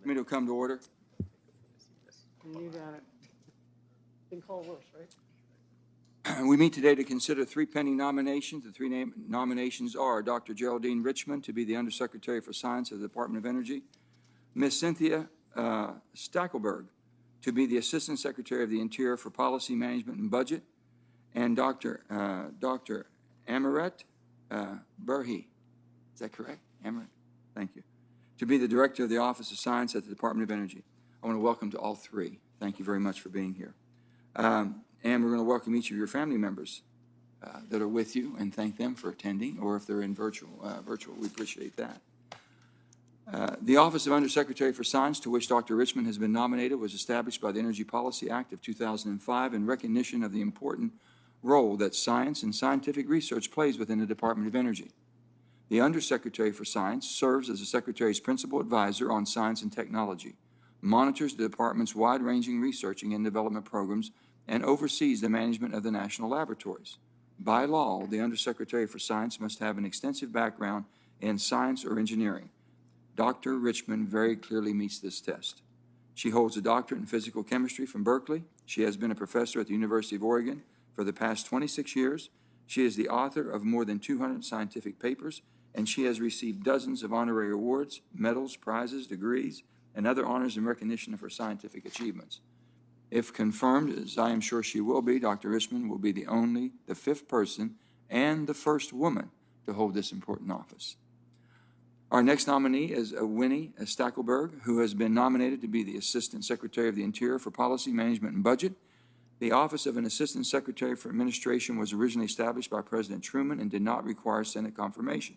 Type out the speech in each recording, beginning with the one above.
Committee will come to order. You got it. Can call worse, right? We meet today to consider three pending nominations. The three nominations are Dr. Geraldine Richmond to be the Undersecretary for Science of the Department of Energy, Ms. Cynthia Stackelberg to be the Assistant Secretary of the Interior for Policy Management and Budget, and Dr. Asmeret Berhe, is that correct? Asmeret, thank you, to be the Director of the Office of Science at the Department of Energy. I want to welcome to all three. Thank you very much for being here. And we're going to welcome each of your family members that are with you and thank them for attending, or if they're in virtual, we appreciate that. The Office of Undersecretary for Science, to which Dr. Richmond has been nominated, was established by the Energy Policy Act of 2005 in recognition of the important role that science and scientific research plays within the Department of Energy. The Undersecretary for Science serves as the Secretary's principal advisor on science and technology, monitors the department's wide-ranging researching and development programs, and oversees the management of the national laboratories. By law, the Undersecretary for Science must have an extensive background in science or engineering. Dr. Richmond very clearly meets this test. She holds a doctorate in physical chemistry from Berkeley. She has been a professor at the University of Oregon for the past 26 years. She is the author of more than 200 scientific papers, and she has received dozens of honorary awards, medals, prizes, degrees, and other honors in recognition of her scientific achievements. If confirmed, as I am sure she will be, Dr. Richmond will be the fifth person and the first woman to hold this important office. Our next nominee is Weiner Stachelberg, who has been nominated to be the Assistant Secretary of the Interior for Policy Management and Budget. The office of an Assistant Secretary for Administration was originally established by President Truman and did not require Senate confirmation.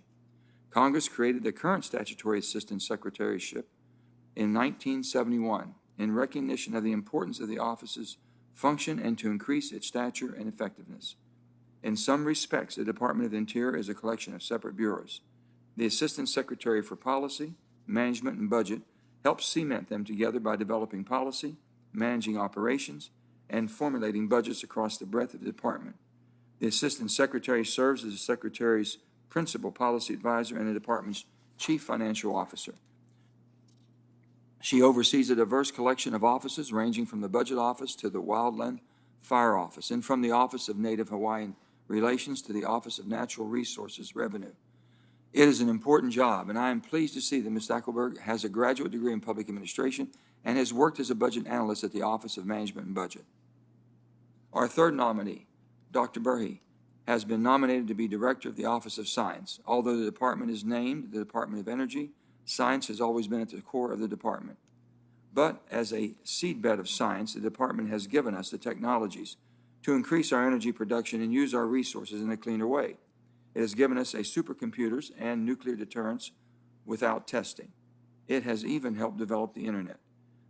Congress created the current statutory Assistant Secretaryship in 1971 in recognition of the importance of the office's function and to increase its stature and effectiveness. In some respects, the Department of the Interior is a collection of separate bureaus. The Assistant Secretary for Policy, Management, and Budget helps cement them together by developing policy, managing operations, and formulating budgets across the breadth of the department. The Assistant Secretary serves as the Secretary's principal policy advisor and the department's chief financial officer. She oversees a diverse collection of offices ranging from the Budget Office to the Wildland Fire Office, and from the Office of Native Hawaiian Relations to the Office of Natural Resources Revenue. It is an important job, and I am pleased to see that Ms. Stackelberg has a graduate degree in public administration and has worked as a budget analyst at the Office of Management and Budget. Our third nominee, Dr. Berhe, has been nominated to be Director of the Office of Science. Although the department is named the Department of Energy, science has always been at the core of the department. But as a seedbed of science, the department has given us the technologies to increase our energy production and use our resources in a cleaner way. It has given us supercomputers and nuclear deterrence without testing. It has even helped develop the internet.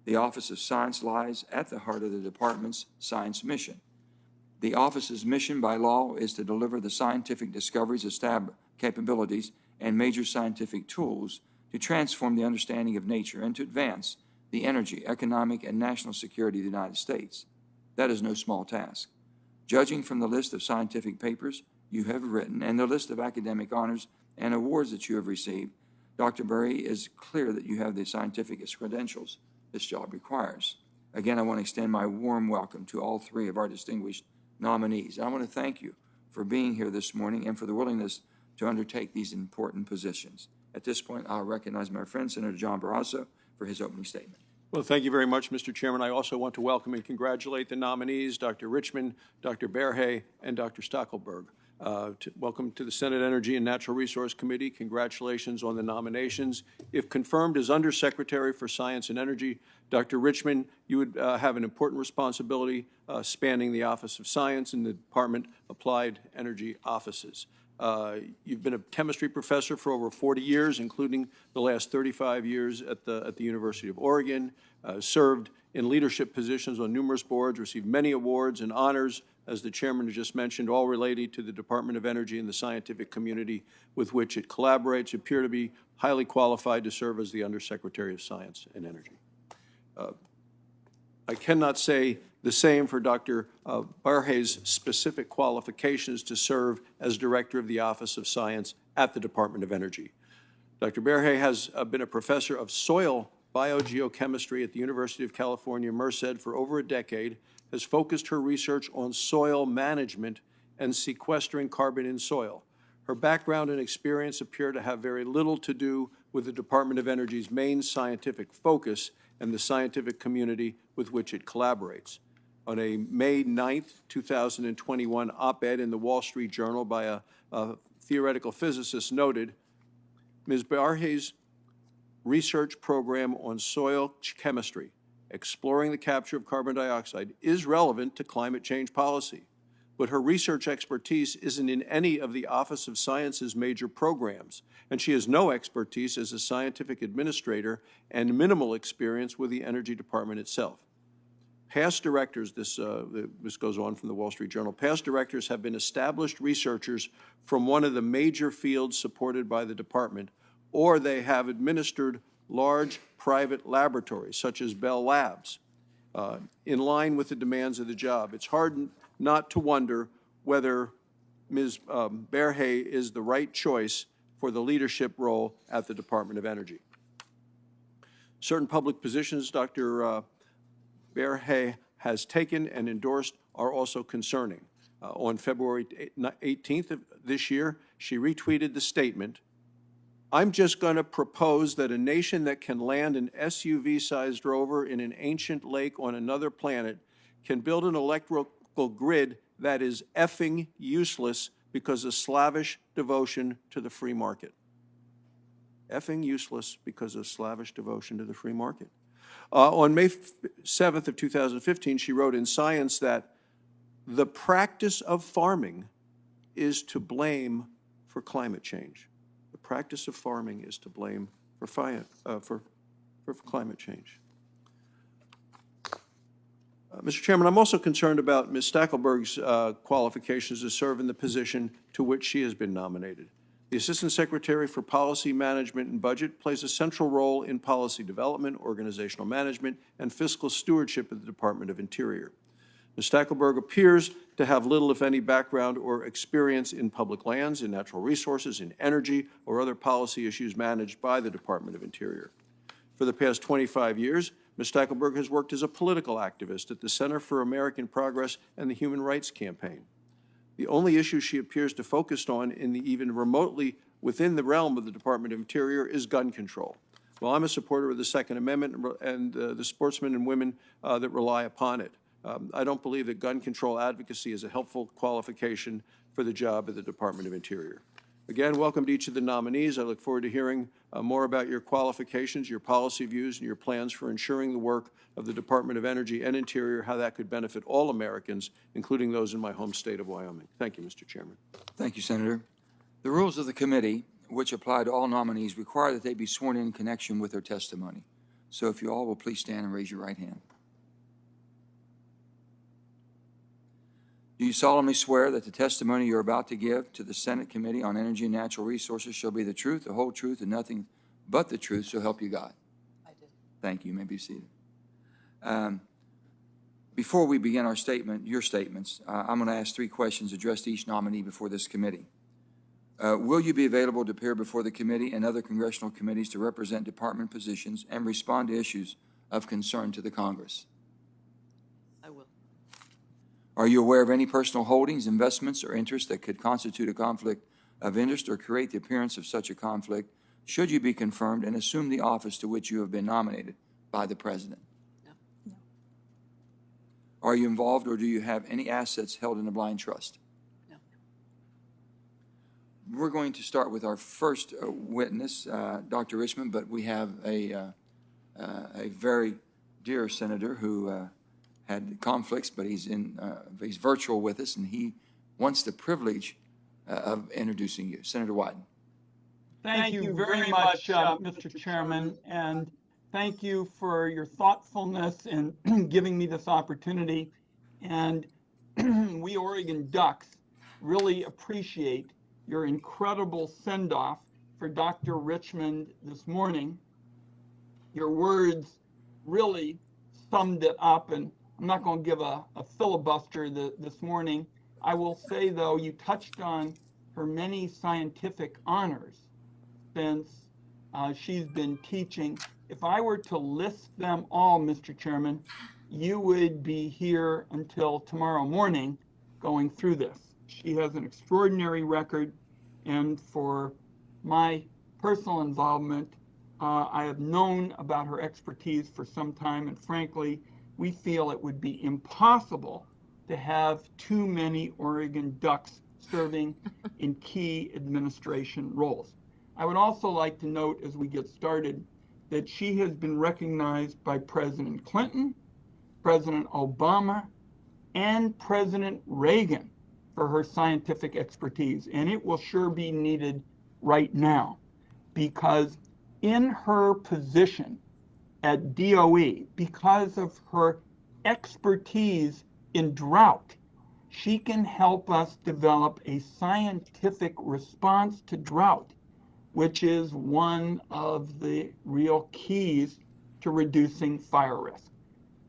The Office of Science lies at the heart of the department's science mission. The office's mission by law is to deliver the scientific discoveries, capabilities, and major scientific tools to transform the understanding of nature and to advance the energy, economic, and national security of the United States. That is no small task. Judging from the list of scientific papers you have written and the list of academic honors and awards that you have received, Dr. Berhe, is clear that you have the scientific credentials this job requires. Again, I want to extend my warm welcome to all three of our distinguished nominees. I want to thank you for being here this morning and for the willingness to undertake these important positions. At this point, I'll recognize my friend, Senator John Barrasso, for his opening statement. Well, thank you very much, Mr. Chairman. I also want to welcome and congratulate the nominees, Dr. Richmond, Dr. Berhe, and Dr. Stackelberg. Welcome to the Senate Energy and Natural Resource Committee. Congratulations on the nominations. If confirmed as Undersecretary for Science and Energy, Dr. Richmond, you would have an important responsibility spanning the Office of Science and the Department Applied Energy offices. You've been a chemistry professor for over 40 years, including the last 35 years at the University of Oregon, served in leadership positions on numerous boards, received many awards and honors, as the chairman just mentioned, all related to the Department of Energy and the scientific community with which it collaborates. You appear to be highly qualified to serve as the Undersecretary of Science and Energy. I cannot say the same for Dr. Berhe's specific qualifications to serve as Director of the Office of Science at the Department of Energy. Dr. Berhe has been a professor of soil biogeochemistry at the University of California, Merced, for over a decade, has focused her research on soil management and sequestering carbon in soil. Her background and experience appear to have very little to do with the Department of Energy's main scientific focus and the scientific community with which it collaborates. On a May 9th, 2021 op-ed in the Wall Street Journal by a theoretical physicist noted, Ms. Berhe's research program on soil chemistry, exploring the capture of carbon dioxide, is relevant to climate change policy. But her research expertise isn't in any of the Office of Science's major programs, and she has no expertise as a scientific administrator and minimal experience with the Energy Department itself. Past directors, this goes on from the Wall Street Journal, past directors have been established researchers from one of the major fields supported by the department, or they have administered large private laboratories, such as Bell Labs, in line with the demands of the job. It's hard not to wonder whether Ms. Berhe is the right choice for the leadership role at the Department of Energy. Certain public positions Dr. Berhe has taken and endorsed are also concerning. On February 18th of this year, she retweeted the statement, "I'm just going to propose that a nation that can land an SUV-sized rover in an ancient lake on another planet can build an electrical grid that is effing useless because of slavish devotion to the free market." Effing useless because of slavish devotion to the free market. On May 7th of 2015, she wrote in Science that the practice of farming is to blame for climate change. The practice of farming is to blame for climate change. Mr. Chairman, I'm also concerned about Ms. Stackelberg's qualifications to serve in the position to which she has been nominated. The Assistant Secretary for Policy Management and Budget plays a central role in policy development, organizational management, and fiscal stewardship of the Department of Interior. Ms. Stackelberg appears to have little, if any, background or experience in public lands, in natural resources, in energy, or other policy issues managed by the Department of Interior. For the past 25 years, Ms. Stackelberg has worked as a political activist at the Center for American Progress and the Human Rights Campaign. The only issue she appears to focus on in the even remotely within the realm of the Department of Interior is gun control. While I'm a supporter of the Second Amendment and the sportsmen and women that rely upon it, I don't believe that gun control advocacy is a helpful qualification for the job of the Department of Interior. Again, welcome to each of the nominees. I look forward to hearing more about your qualifications, your policy views, and your plans for ensuring the work of the Department of Energy and Interior, how that could benefit all Americans, including those in my home state of Wyoming. Thank you, Mr. Chairman. Thank you, Senator. The rules of the committee, which apply to all nominees, require that they be sworn in connection with their testimony. So if you all will please stand and raise your right hand. Do you solemnly swear that the testimony you're about to give to the Senate Committee on Energy and Natural Resources shall be the truth, the whole truth, and nothing but the truth, so help you God? I do. Thank you. You may be seated. Before we begin our statement, your statements, I'm going to ask 3 questions addressed to each nominee before this committee. Will you be available to appear before the committee and other congressional committees to represent department positions and respond to issues of concern to the Congress? I will. Are you aware of any personal holdings, investments, or interests that could constitute a conflict of interest or create the appearance of such a conflict should you be confirmed and assume the office to which you have been nominated by the President? No. Are you involved or do you have any assets held in a blind trust? No. We're going to start with our first witness, Dr. Richmond, but we have a very dear senator who had conflicts, but he's virtual with us, and he wants the privilege of introducing you. Senator Wyden. Thank you very much, Mr. Chairman, and thank you for your thoughtfulness in giving me this opportunity. And we Oregon Ducks really appreciate your incredible send-off for Dr. Richmond this morning. Your words really summed it up, and I'm not going to give a filibuster this morning. I will say, though, you touched on her many scientific honors since she's been teaching if I were to list them all, Mr. Chairman, you would be here until tomorrow morning going through this. She has an extraordinary record, and for my personal involvement, I have known about her expertise for some time, and frankly, we feel it would be impossible to have too many Oregon Ducks serving in key administration roles. I would also like to note as we get started that she has been recognized by President Clinton, President Obama, and President Reagan for her scientific expertise. And it will sure be needed right now, because in her position at DOE, because of her expertise in drought, she can help us develop a scientific response to drought, which is one of the real keys to reducing fire risk.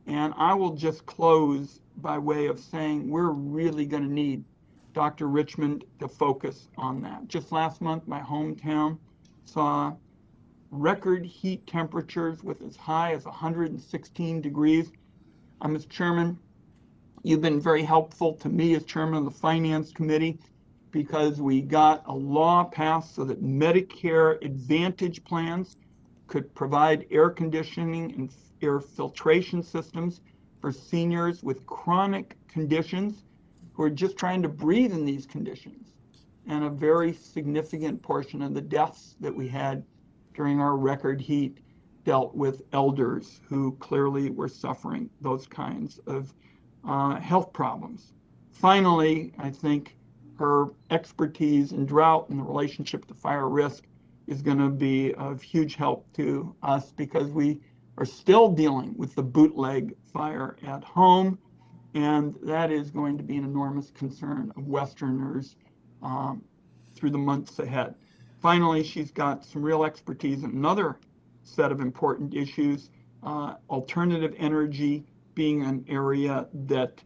And I will just close by way of saying we're really going to need Dr. Richmond to focus on that. Just last month, my hometown saw record heat temperatures with as high as 116 degrees. Mr. Chairman, you've been very helpful to me as chairman of the Finance Committee, because we got a law passed so that Medicare Advantage plans could provide air conditioning and air filtration systems for seniors with chronic conditions who are just trying to breathe in these conditions. And a very significant portion of the deaths that we had during our record heat dealt with elders who clearly were suffering those kinds of health problems. Finally, I think her expertise in drought and the relationship to fire risk is going to be of huge help to us, because we are still dealing with the bootleg fire at home, and that is going to be an enormous concern of Westerners through the months ahead. Finally, she's got some real expertise in another set of important issues, alternative energy being an area that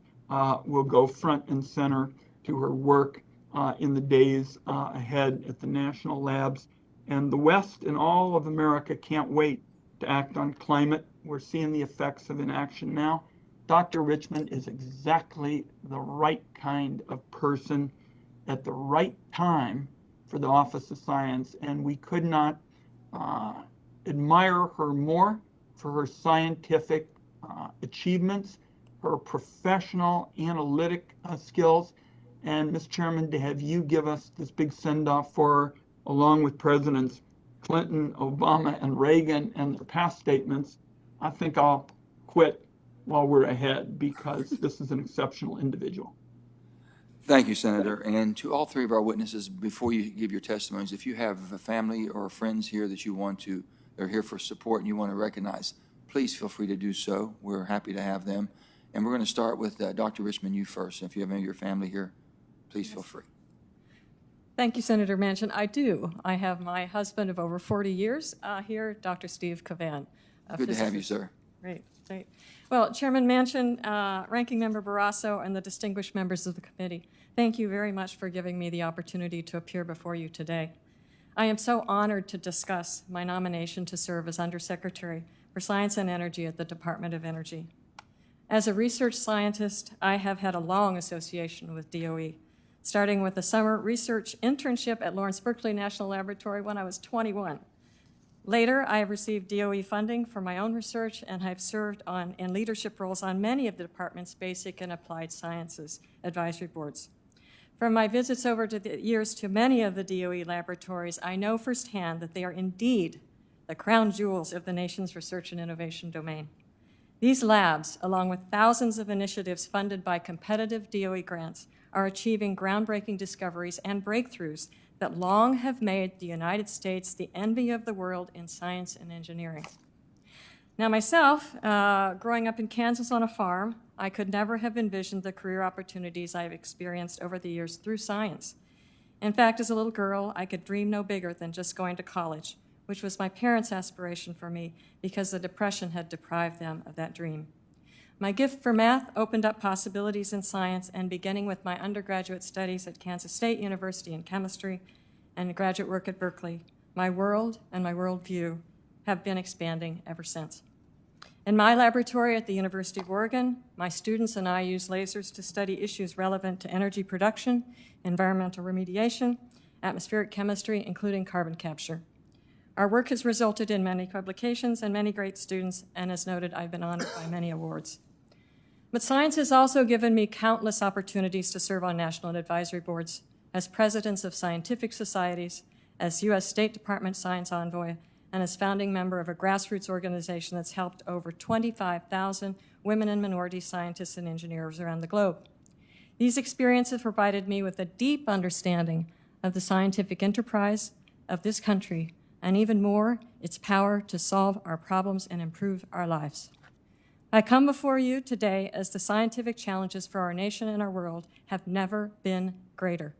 will go front and center to her work in the days ahead at the national labs. And the West and all of America can't wait to act on climate. We're seeing the effects of inaction now. Dr. Richmond is exactly the right kind of person at the right time for the Office of Science, and we could not admire her more for her scientific achievements, her professional analytic skills, and Mr. Chairman, to have you give us this big send-off for her, along with Presidents Clinton, Obama, and Reagan, and their past statements, I think I'll quit while we're ahead, because this is an exceptional individual. Thank you, Senator. And to all three of our witnesses, before you give your testimonies, if you have a family or friends here that you want to, they're here for support and you want to recognize, please feel free to do so. We're happy to have them. And we're going to start with Dr. Richmond, you first. If you have any of your family here, please feel free. Thank you, Senator Manchin. I do. I have my husband of over 40 years here, Dr. Steve Cavan. Good to have you, sir. Great, great. Well, Chairman Manchin, Ranking Member Barrasso, and the distinguished members of the committee, thank you very much for giving me the opportunity to appear before you today. I am so honored to discuss my nomination to serve as Undersecretary for Science and Energy at the Department of Energy. As a research scientist, I have had a long association with DOE, starting with a summer research internship at Lawrence Berkeley National Laboratory when I was 21. Later, I have received DOE funding for my own research, and I've served in leadership roles on many of the department's basic and applied sciences advisory boards. From my visits over the years to many of the DOE laboratories, I know firsthand that they are indeed the crown jewels of the nation's research and innovation domain. These labs, along with thousands of initiatives funded by competitive DOE grants, are achieving groundbreaking discoveries and breakthroughs that long have made the United States the envy of the world in science and engineering. Now myself, growing up in Kansas on a farm, I could never have envisioned the career opportunities I've experienced over the years through science. In fact, as a little girl, I could dream no bigger than just going to college, which was my parents' aspiration for me because the Depression had deprived them of that dream. My gift for math opened up possibilities in science, and beginning with my undergraduate studies at Kansas State University in chemistry and graduate work at Berkeley, my world and my worldview have been expanding ever since. In my laboratory at the University of Oregon, my students and I use lasers to study issues relevant to energy production, environmental remediation, atmospheric chemistry, including carbon capture. Our work has resulted in many publications and many great students, and as noted, I've been honored by many awards. But science has also given me countless opportunities to serve on national advisory boards, as presidents of scientific societies, as U.S. State Department Science Envoy, and as founding member of a grassroots organization that's helped over 25,000 women and minority scientists and engineers around the globe. These experiences provided me with a deep understanding of the scientific enterprise of this country, and even more, its power to solve our problems and improve our lives. I come before you today as the scientific challenges for our nation and our world have never been greater.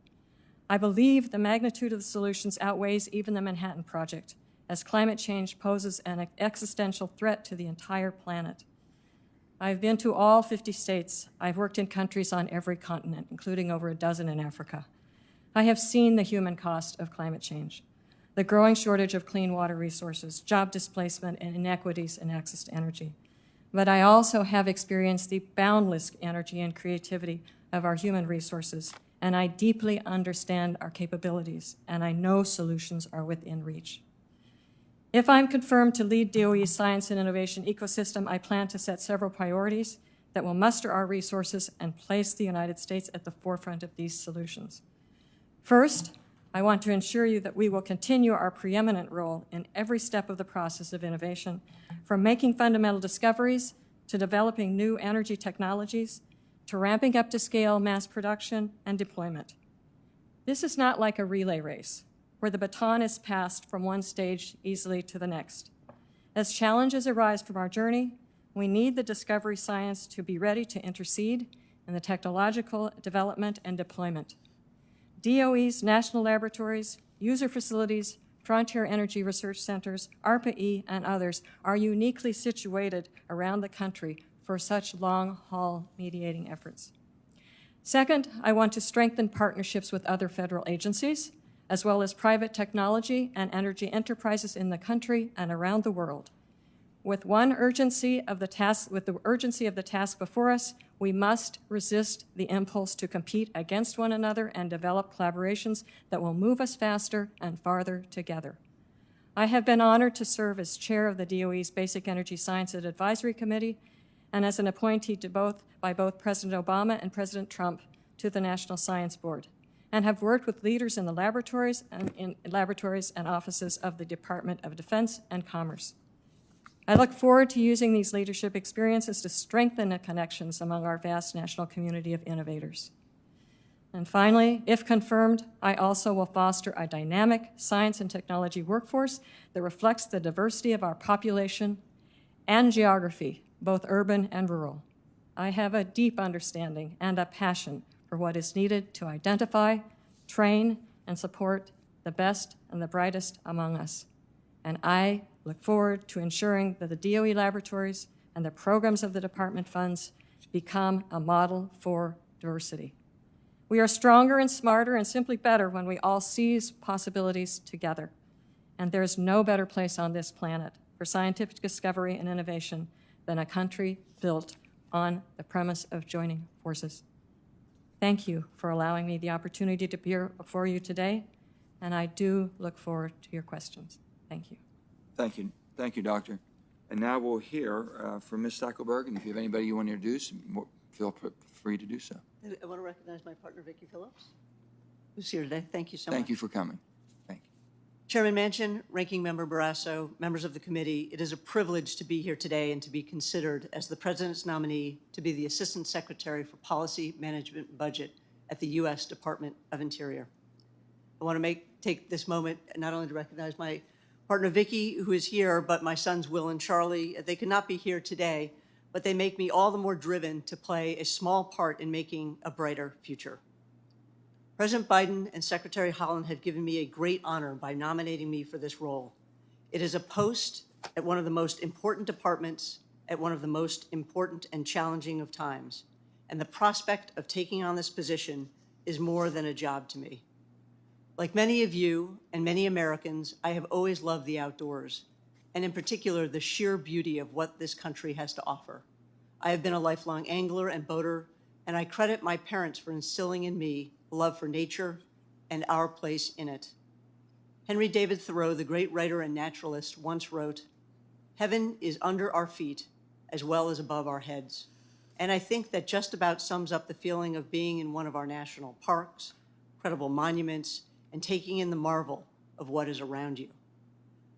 I believe the magnitude of the solutions outweighs even the Manhattan Project, as climate change poses an existential threat to the entire planet. I've been to all 50 states. I've worked in countries on every continent, including over a dozen in Africa. I have seen the human cost of climate change, the growing shortage of clean water resources, job displacement, and inequities in access to energy. But I also have experienced the boundless energy and creativity of our human resources, and I deeply understand our capabilities, and I know solutions are within reach. If I'm confirmed to lead DOE's science and innovation ecosystem, I plan to set several priorities that will muster our resources and place the United States at the forefront of these solutions. First, I want to ensure you that we will continue our preeminent role in every step of the process of innovation, from making fundamental discoveries to developing new energy technologies to ramping up to scale mass production and deployment. This is not like a relay race, where the baton is passed from one stage easily to the next. As challenges arise from our journey, we need the discovery science to be ready to intercede in the technological development and deployment. DOE's national laboratories, user facilities, frontier energy research centers, ARPA-E, and others are uniquely situated around the country for such long-haul mediating efforts. Second, I want to strengthen partnerships with other federal agencies, as well as private technology and energy enterprises in the country and around the world. With the urgency of the task before us, we must resist the impulse to compete against one another and develop collaborations that will move us faster and farther together. I have been honored to serve as chair of the DOE's Basic Energy Science and Advisory Committee and as an appointee by both President Obama and President Trump to the National Science Board, and have worked with leaders in the laboratories and offices of the Department of Defense and Commerce. I look forward to using these leadership experiences to strengthen the connections among our vast national community of innovators. And finally, if confirmed, I also will foster a dynamic science and technology workforce that reflects the diversity of our population and geography, both urban and rural. I have a deep understanding and a passion for what is needed to identify, train, and support the best and the brightest among us. And I look forward to ensuring that the DOE laboratories and the programs of the department funds become a model for diversity. We are stronger and smarter and simply better when we all seize possibilities together. And there is no better place on this planet for scientific discovery and innovation than a country built on the premise of joining forces. Thank you for allowing me the opportunity to appear before you today, and I do look forward to your questions. Thank you. Thank you. Thank you, Doctor. And now we'll hear from Ms. Stackelberg, and if you have anybody you want to introduce, feel free to do so. I want to recognize my partner, Vicki Phillips, who's here today. Thank you so much. Thank you for coming. Thank you. Chairman Manchin, Ranking Member Barrasso, members of the committee, it is a privilege to be here today and to be considered as the President's nominee to be the Assistant Secretary for Policy, Management, and Budget at the U.S. Department of Interior. I want to take this moment not only to recognize my partner Vicki, who is here, but my sons Will and Charlie. They could not be here today, but they make me all the more driven to play a small part in making a brighter future. President Biden and Secretary Haaland have given me a great honor by nominating me for this role. It is a post at one of the most important departments at one of the most important and challenging of times, and the prospect of taking on this position is more than a job to me. Like many of you and many Americans, I have always loved the outdoors. and in particular, the sheer beauty of what this country has to offer. I have been a lifelong angler and boater, and I credit my parents for instilling in me a love for nature and our place in it. Henry David Thoreau, the great writer and naturalist, once wrote, "Heaven is under our feet as well as above our heads." And I think that just about sums up the feeling of being in one of our national parks, credible monuments, and taking in the marvel of what is around you.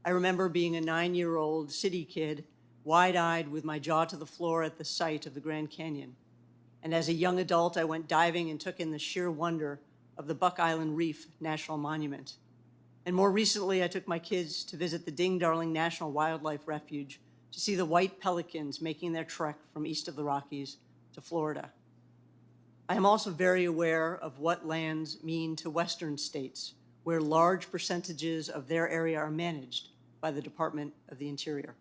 I remember being a 9-year-old city kid, wide-eyed with my jaw to the floor at the sight of the Grand Canyon. And as a young adult, I went diving and took in the sheer wonder of the Buck Island Reef National Monument. And more recently, I took my kids to visit the Ding Darling National Wildlife Refuge to see the white pelicans making their trek from east of the Rockies to Florida. I am also very aware of what lands mean to Western states, where large percentages of their area are managed by the Department of the Interior.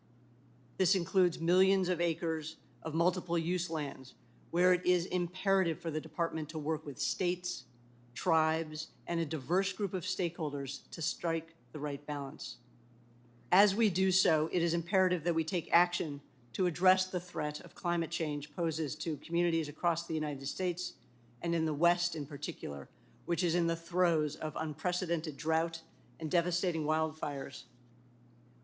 This includes millions of acres of multiple use lands, where it is imperative for the department to work with states, tribes, and a diverse group of stakeholders to strike the right balance. As we do so, it is imperative that we take action to address the threat of climate change poses to communities across the United States and in the West in particular, which is in the throes of unprecedented drought and devastating wildfires.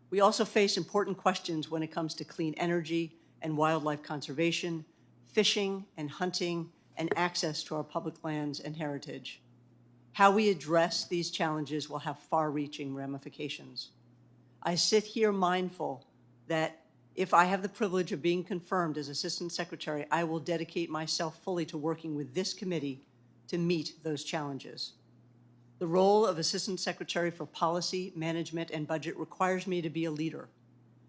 We also face important questions when it comes to clean energy and wildlife conservation, fishing and hunting, and access to our public lands and heritage. How we address these challenges will have far-reaching ramifications. I sit here mindful that if I have the privilege of being confirmed as Assistant Secretary, I will dedicate myself fully to working with this committee to meet those challenges. The role of Assistant Secretary for Policy, Management, and Budget requires me to be a leader.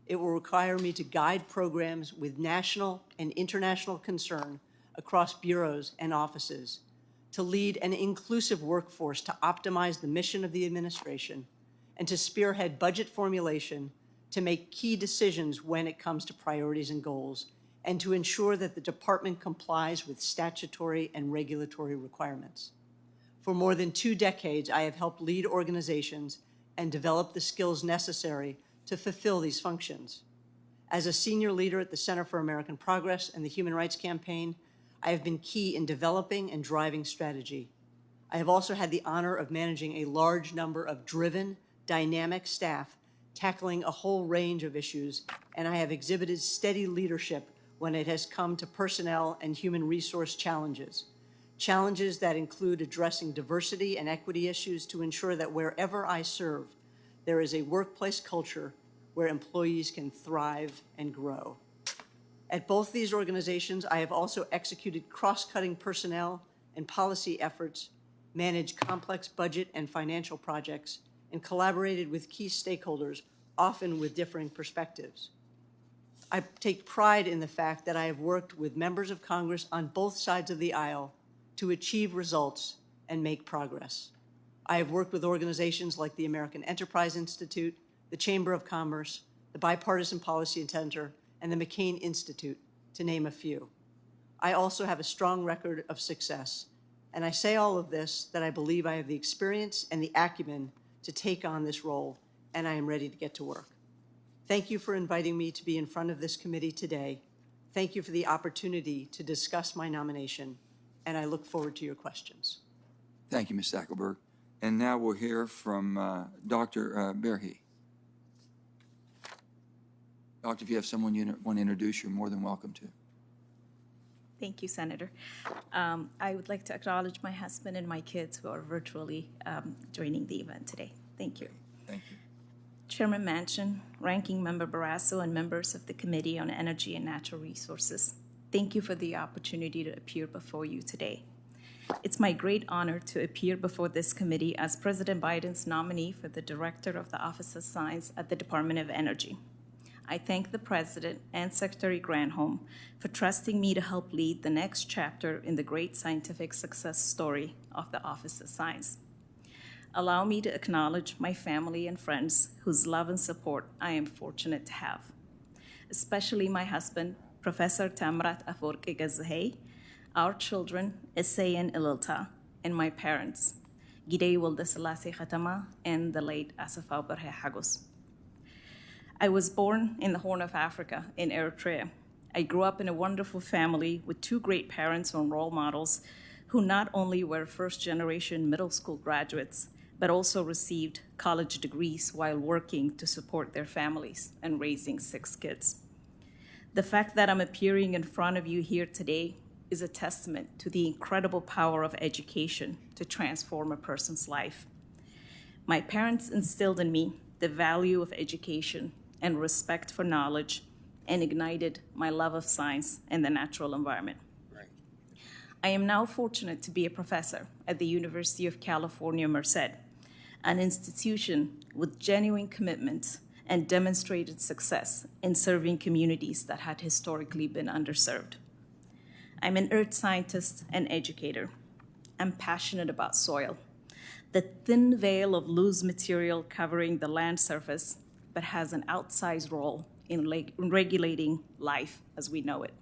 It will require me to guide programs with national and international concern across bureaus and offices, to lead an inclusive workforce to optimize the mission of the administration, and to spearhead budget formulation to make key decisions when it comes to priorities and goals, and to ensure that the department complies with statutory and regulatory requirements. For more than 2 decades, I have helped lead organizations and develop the skills necessary to fulfill these functions. As a senior leader at the Center for American Progress and the Human Rights Campaign, I have been key in developing and driving strategy. I have also had the honor of managing a large number of driven, dynamic staff tackling a whole range of issues, and I have exhibited steady leadership when it has come to personnel and human resource challenges. Challenges that include addressing diversity and equity issues to ensure that wherever I serve, there is a workplace culture where employees can thrive and grow. At both these organizations, I have also executed cross-cutting personnel and policy efforts, managed complex budget and financial projects, and collaborated with key stakeholders, often with differing perspectives. I take pride in the fact that I have worked with members of Congress on both sides of the aisle to achieve results and make progress. I have worked with organizations like the American Enterprise Institute, the Chamber of Commerce, the Bipartisan Policy Center, and the McCain Institute, to name a few. I also have a strong record of success, and I say all of this that I believe I have the experience and the acumen to take on this role, and I am ready to get to work. Thank you for inviting me to be in front of this committee today. Thank you for the opportunity to discuss my nomination, and I look forward to your questions. Thank you, Ms. Stackelberg. And now we'll hear from Dr. Berhe. Doctor, if you have someone you want to introduce, you're more than welcome to. Thank you, Senator. I would like to acknowledge my husband and my kids who are virtually joining the event today. Thank you. Thank you. Chairman Manchin, Ranking Member Barrasso, and members of the Committee on Energy and Natural Resources, thank you for the opportunity to appear before you today. It's my great honor to appear before this committee as President Biden's nominee for the Director of the Office of Science at the Department of Energy. I thank the President and Secretary Granholm for trusting me to help lead the next chapter in the great scientific success story of the Office of Science. Allow me to acknowledge my family and friends whose love and support I am fortunate to have, especially my husband, Professor Tamrat Aforke Gazahey, our children, Essay and Ililta, and my parents, Gidey Wildeselassie Khatama and the late Asafau Berhe Hagos. I was born in the Horn of Africa in Eritrea. I grew up in a wonderful family with two great parents and role models who not only were first-generation middle school graduates, but also received college degrees while working to support their families and raising 6 kids. The fact that I'm appearing in front of you here today is a testament to the incredible power of education to transform a person's life. My parents instilled in me the value of education and respect for knowledge and ignited my love of science and the natural environment. I am now fortunate to be a professor at the University of California, Merced, an institution with genuine commitment and demonstrated success in serving communities that had historically been underserved. I'm an earth scientist and educator. I'm passionate about soil, the thin veil of loose material covering the land surface, but has an outsized role in regulating life as we know it.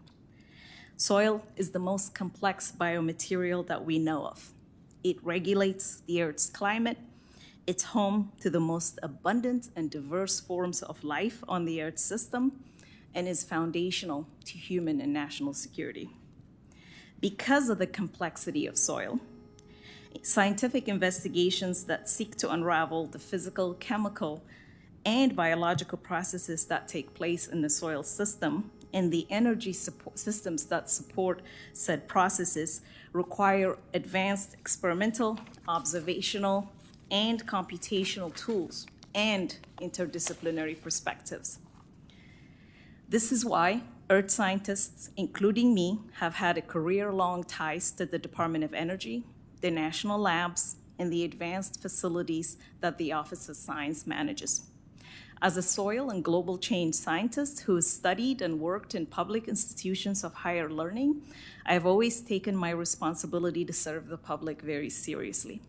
Soil is the most complex biomaterial that we know of. It regulates the Earth's climate. It's home to the most abundant and diverse forms of life on the Earth system and is foundational to human and national security. Because of the complexity of soil, scientific investigations that seek to unravel the physical, chemical, and biological processes that take place in the soil system and the energy systems that support said processes require advanced experimental, observational, and computational tools and interdisciplinary perspectives. This is why earth scientists, including me, have had a career-long ties to the Department of Energy, the national labs, and the advanced facilities that the Office of Science manages. As a soil and global change scientist who has studied and worked in public institutions of higher learning, I have always taken my responsibility to serve the public very seriously.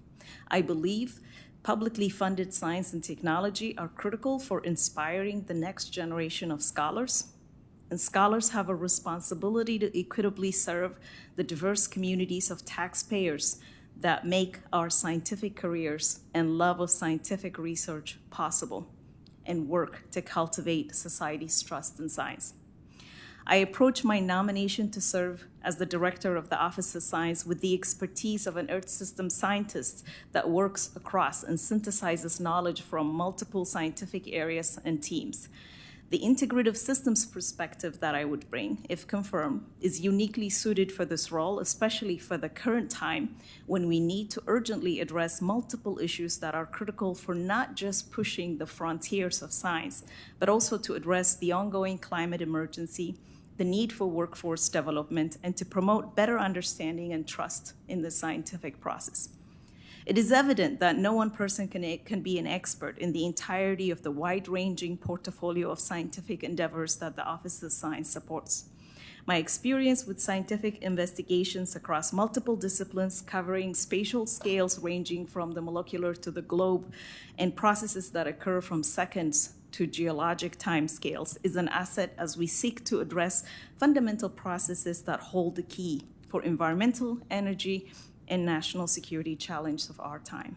I believe publicly funded science and technology are critical for inspiring the next generation of scholars, and scholars have a responsibility to equitably serve the diverse communities of taxpayers that make our scientific careers and love of scientific research possible, and work to cultivate society's trust in science. I approach my nomination to serve as the director of the Office of Science with the expertise of an Earth system scientist that works across and synthesizes knowledge from multiple scientific areas and teams. The integrative systems perspective that I would bring, if confirmed, is uniquely suited for this role, especially for the current time when we need to urgently address multiple issues that are critical for not just pushing the frontiers of science, but also to address the ongoing climate emergency, the need for workforce development, and to promote better understanding and trust in the scientific process. It is evident that no one person can be an expert in the entirety of the wide-ranging portfolio of scientific endeavors that the Office of Science supports. My experience with scientific investigations across multiple disciplines covering spatial scales ranging from the molecular to the globe and processes that occur from seconds to geologic timescales is an asset as we seek to address fundamental processes that hold the key for environmental, energy, and national security challenges of our time.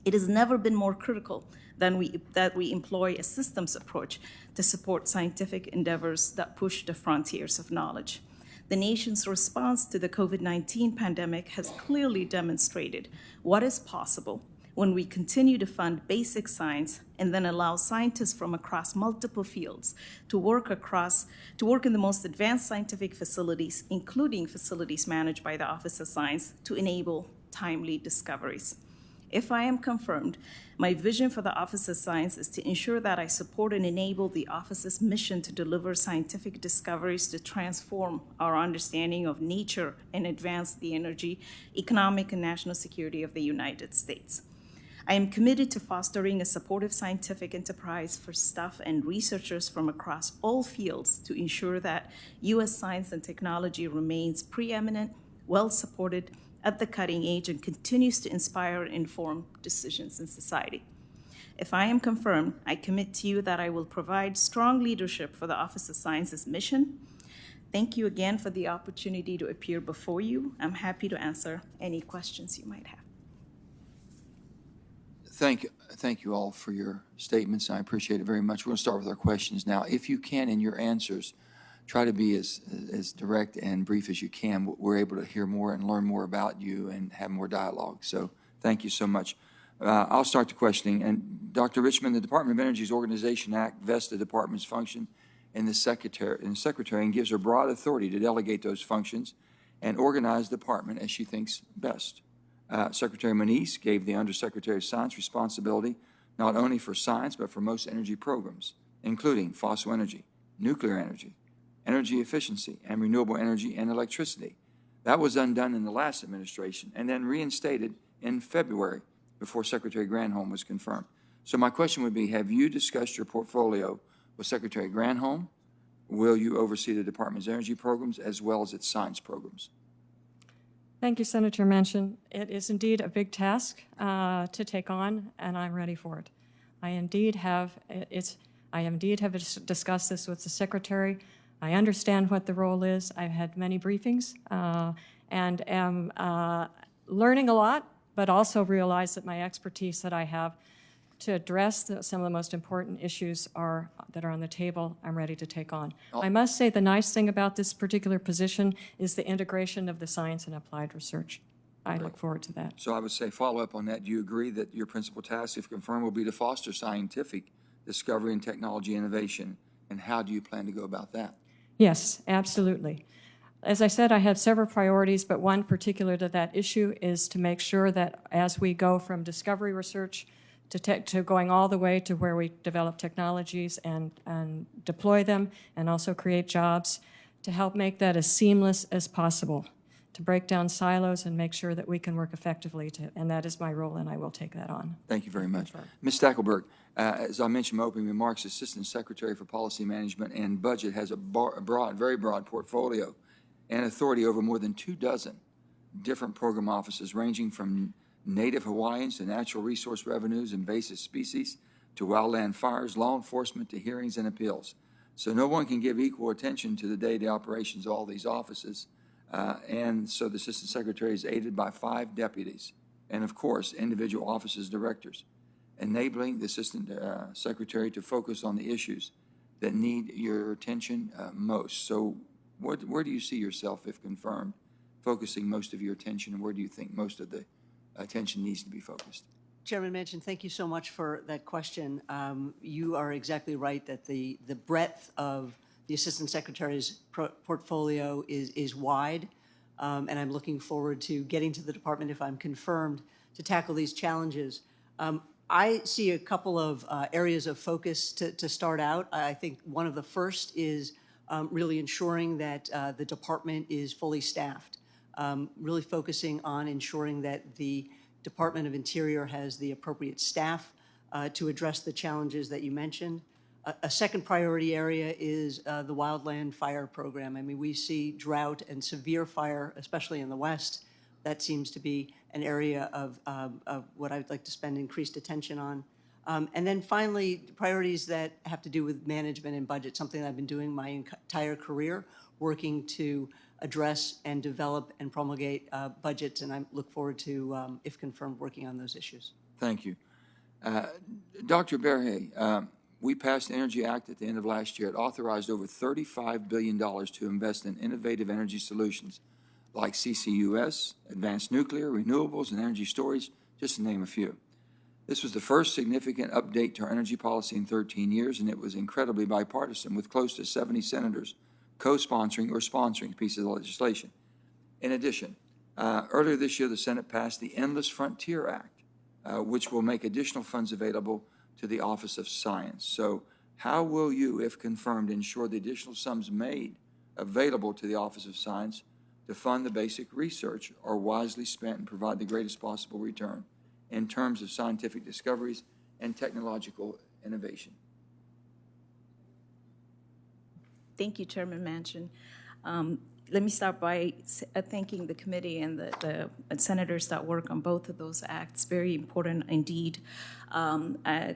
It has never been more critical that we employ a systems approach to support scientific endeavors that push the frontiers of knowledge. The nation's response to the COVID-19 pandemic has clearly demonstrated what is possible when we continue to fund basic science and then allow scientists from across multiple fields to work in the most advanced scientific facilities, including facilities managed by the Office of Science, to enable timely discoveries. If I am confirmed, my vision for the Office of Science is to ensure that I support and enable the office's mission to deliver scientific discoveries to transform our understanding of nature and advance the energy, economic, and national security of the United States. I am committed to fostering a supportive scientific enterprise for staff and researchers from across all fields to ensure that U.S. science and technology remains preeminent, well-supported, at the cutting edge, and continues to inspire and inform decisions in society. If I am confirmed, I commit to you that I will provide strong leadership for the Office of Science's mission. Thank you again for the opportunity to appear before you. I'm happy to answer any questions you might have. Thank you all for your statements. I appreciate it very much. We're going to start with our questions now. If you can, in your answers, try to be as direct and brief as you can. We're able to hear more and learn more about you and have more dialogue. So thank you so much. I'll start the questioning. And Dr. Richmond, the Department of Energy's Organization Act vests the department's function in the secretary and gives her broad authority to delegate those functions and organize the department as she thinks best. Secretary Nominees gave the Undersecretary of Science responsibility not only for science but for most energy programs, including fossil energy, nuclear energy, energy efficiency, and renewable energy and electricity. That was undone in the last administration and then reinstated in February before Secretary Granholm was confirmed. So my question would be, have you discussed your portfolio with Secretary Granholm? Will you oversee the Department's energy programs as well as its science programs? Thank you, Senator Manchin. It is indeed a big task to take on, and I'm ready for it. I indeed have discussed this with the Secretary. I understand what the role is. I've had many briefings and am learning a lot, but also realize that my expertise that I have to address some of the most important issues that are on the table, I'm ready to take on. I must say the nice thing about this particular position is the integration of the science and applied research. I look forward to that. So I would say follow up on that. Do you agree that your principal task, if confirmed, will be to foster scientific discovery and technology innovation? And how do you plan to go about that? Yes, absolutely. As I said, I have several priorities, but one particular to that issue is to make sure that as we go from discovery research to going all the way to where we develop technologies and deploy them and also create jobs, to help make that as seamless as possible, to break down silos and make sure that we can work effectively, and that is my role, and I will take that on. Thank you very much. Ms. Stackelberg, as I mentioned in my opening remarks, Assistant Secretary for Policy Management and Budget has a very broad portfolio and authority over more than 24 different program offices, ranging from native Hawaiians to natural resource revenues, invasive species, to wildland fires, law enforcement, to hearings and appeals. So no one can give equal attention to the day-to-day operations of all these offices. And so the Assistant Secretary is aided by 5 deputies and, of course, individual offices directors, enabling the Assistant Secretary to focus on the issues that need your attention most. So where do you see yourself, if confirmed, focusing most of your attention, and where do you think most of the attention needs to be focused? Chairman Manchin, thank you so much for that question. You are exactly right that the breadth of the Assistant Secretary's portfolio is wide, and I'm looking forward to getting to the department, if I'm confirmed, to tackle these challenges. I see a couple of areas of focus to start out. I think one of the first is really ensuring that the department is fully staffed. Really focusing on ensuring that the Department of Interior has the appropriate staff to address the challenges that you mentioned. A second priority area is the wildland fire program. I mean, we see drought and severe fire, especially in the West. That seems to be an area of what I'd like to spend increased attention on. And then finally, priorities that have to do with management and budget, something I've been doing my entire career, working to address and develop and promulgate budgets, and I look forward to, if confirmed, working on those issues. Thank you. Dr. Berhe, we passed the Energy Act at the end of last year. It authorized over $35 billion to invest in innovative energy solutions like CCUS, advanced nuclear, renewables, and energy storage, just to name a few. This was the first significant update to our energy policy in 13 years, and it was incredibly bipartisan, with close to 70 senators co-sponsoring or sponsoring pieces of legislation. In addition, earlier this year, the Senate passed the Endless Frontier Act, which will make additional funds available to the Office of Science. So how will you, if confirmed, ensure the additional sums made available to the Office of Science to fund the basic research are wisely spent and provide the greatest possible return in terms of scientific discoveries and technological innovation? Thank you, Chairman Manchin. Let me start by thanking the committee and the senators that work on both of those acts. Very important indeed. I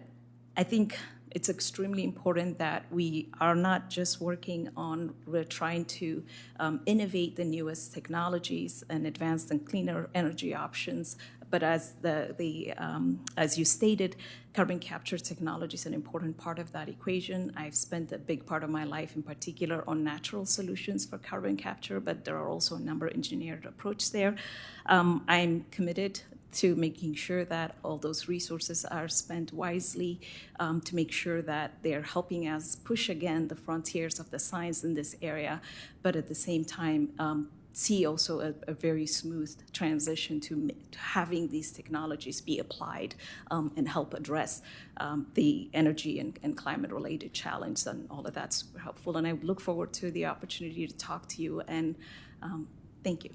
think it's extremely important that we are not just working on, we're trying to innovate the newest technologies and advanced and cleaner energy options, But as as you stated, carbon capture technology is an important part of that equation. I've spent a big part of my life, in particular, on natural solutions for carbon capture, but there are also a number of engineered approaches there. I'm committed to making sure that all those resources are spent wisely, to make sure that they're helping us push again the frontiers of the science in this area, but at the same time, see also a very smooth transition to having these technologies be applied and help address the energy and climate-related challenge, and all of that's super helpful. And I look forward to the opportunity to talk to you, and thank you.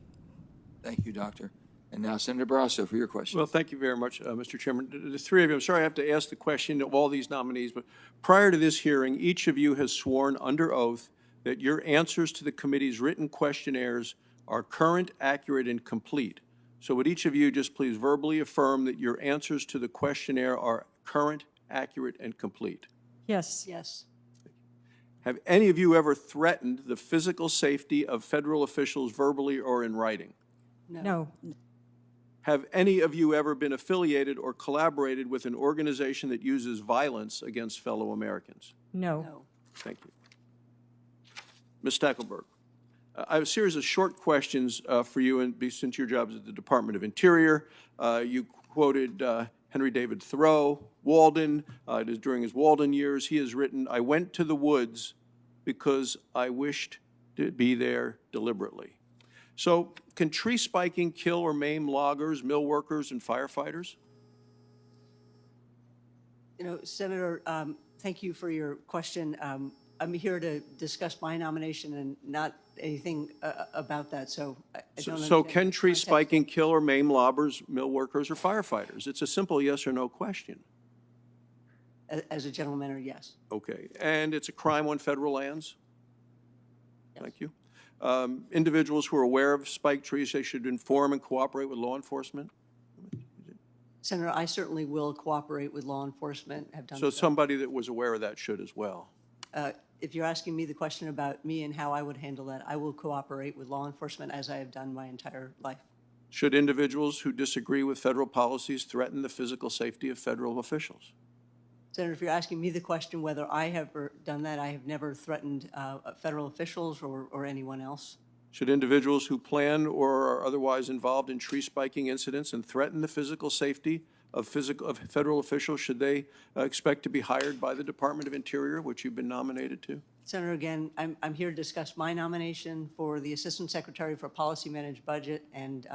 Thank you, Doctor. And now Senator Barrasso for your question. Well, thank you very much, Mr. Chairman. The three of you, I'm sorry I have to ask the question of all these nominees, but prior to this hearing, each of you has sworn under oath that your answers to the committee's written questionnaires are current, accurate, and complete. So would each of you just please verbally affirm that your answers to the questionnaire are current, accurate, and complete? Yes. Yes. Have any of you ever threatened the physical safety of federal officials verbally or in writing? No. Have any of you ever been affiliated or collaborated with an organization that uses violence against fellow Americans? No. No. Thank you. Ms. Stackelberg, I have a series of short questions for you, and since your job is at the Department of Interior. You quoted Henry David Thoreau, Walden. It is during his Walden years. He has written, "I went to the woods because I wished to be there deliberately." So can tree spiking kill or maim loggers, mill workers, and firefighters? You know, Senator, thank you for your question. I'm here to discuss my nomination and not anything about that, so I don't So understand can the tree context. spiking kill or maim loggers, mill workers, or firefighters? It's a simple yes or no question. As a general matter, yes. Okay, and it's a crime on federal lands? Thank you. Individuals who are aware of spiked trees, they should inform and cooperate with law enforcement? Senator, I certainly will cooperate with law enforcement, have done So so. somebody that was aware of that should as well. If you're asking me the question about me and how I would handle that, I will cooperate with law enforcement as I have done my entire life. Should individuals who disagree with federal policies threaten the physical safety of federal officials? Senator, if you're asking me the question whether I have ever done that, I have never threatened federal officials or anyone else. Should individuals who plan or are otherwise involved in tree spiking incidents and threaten the physical safety of federal officials, should they expect to be hired by the Department of Interior, which you've been nominated to? Senator, again, I'm here to discuss my nomination for the Assistant Secretary for Policy Managed Budget, and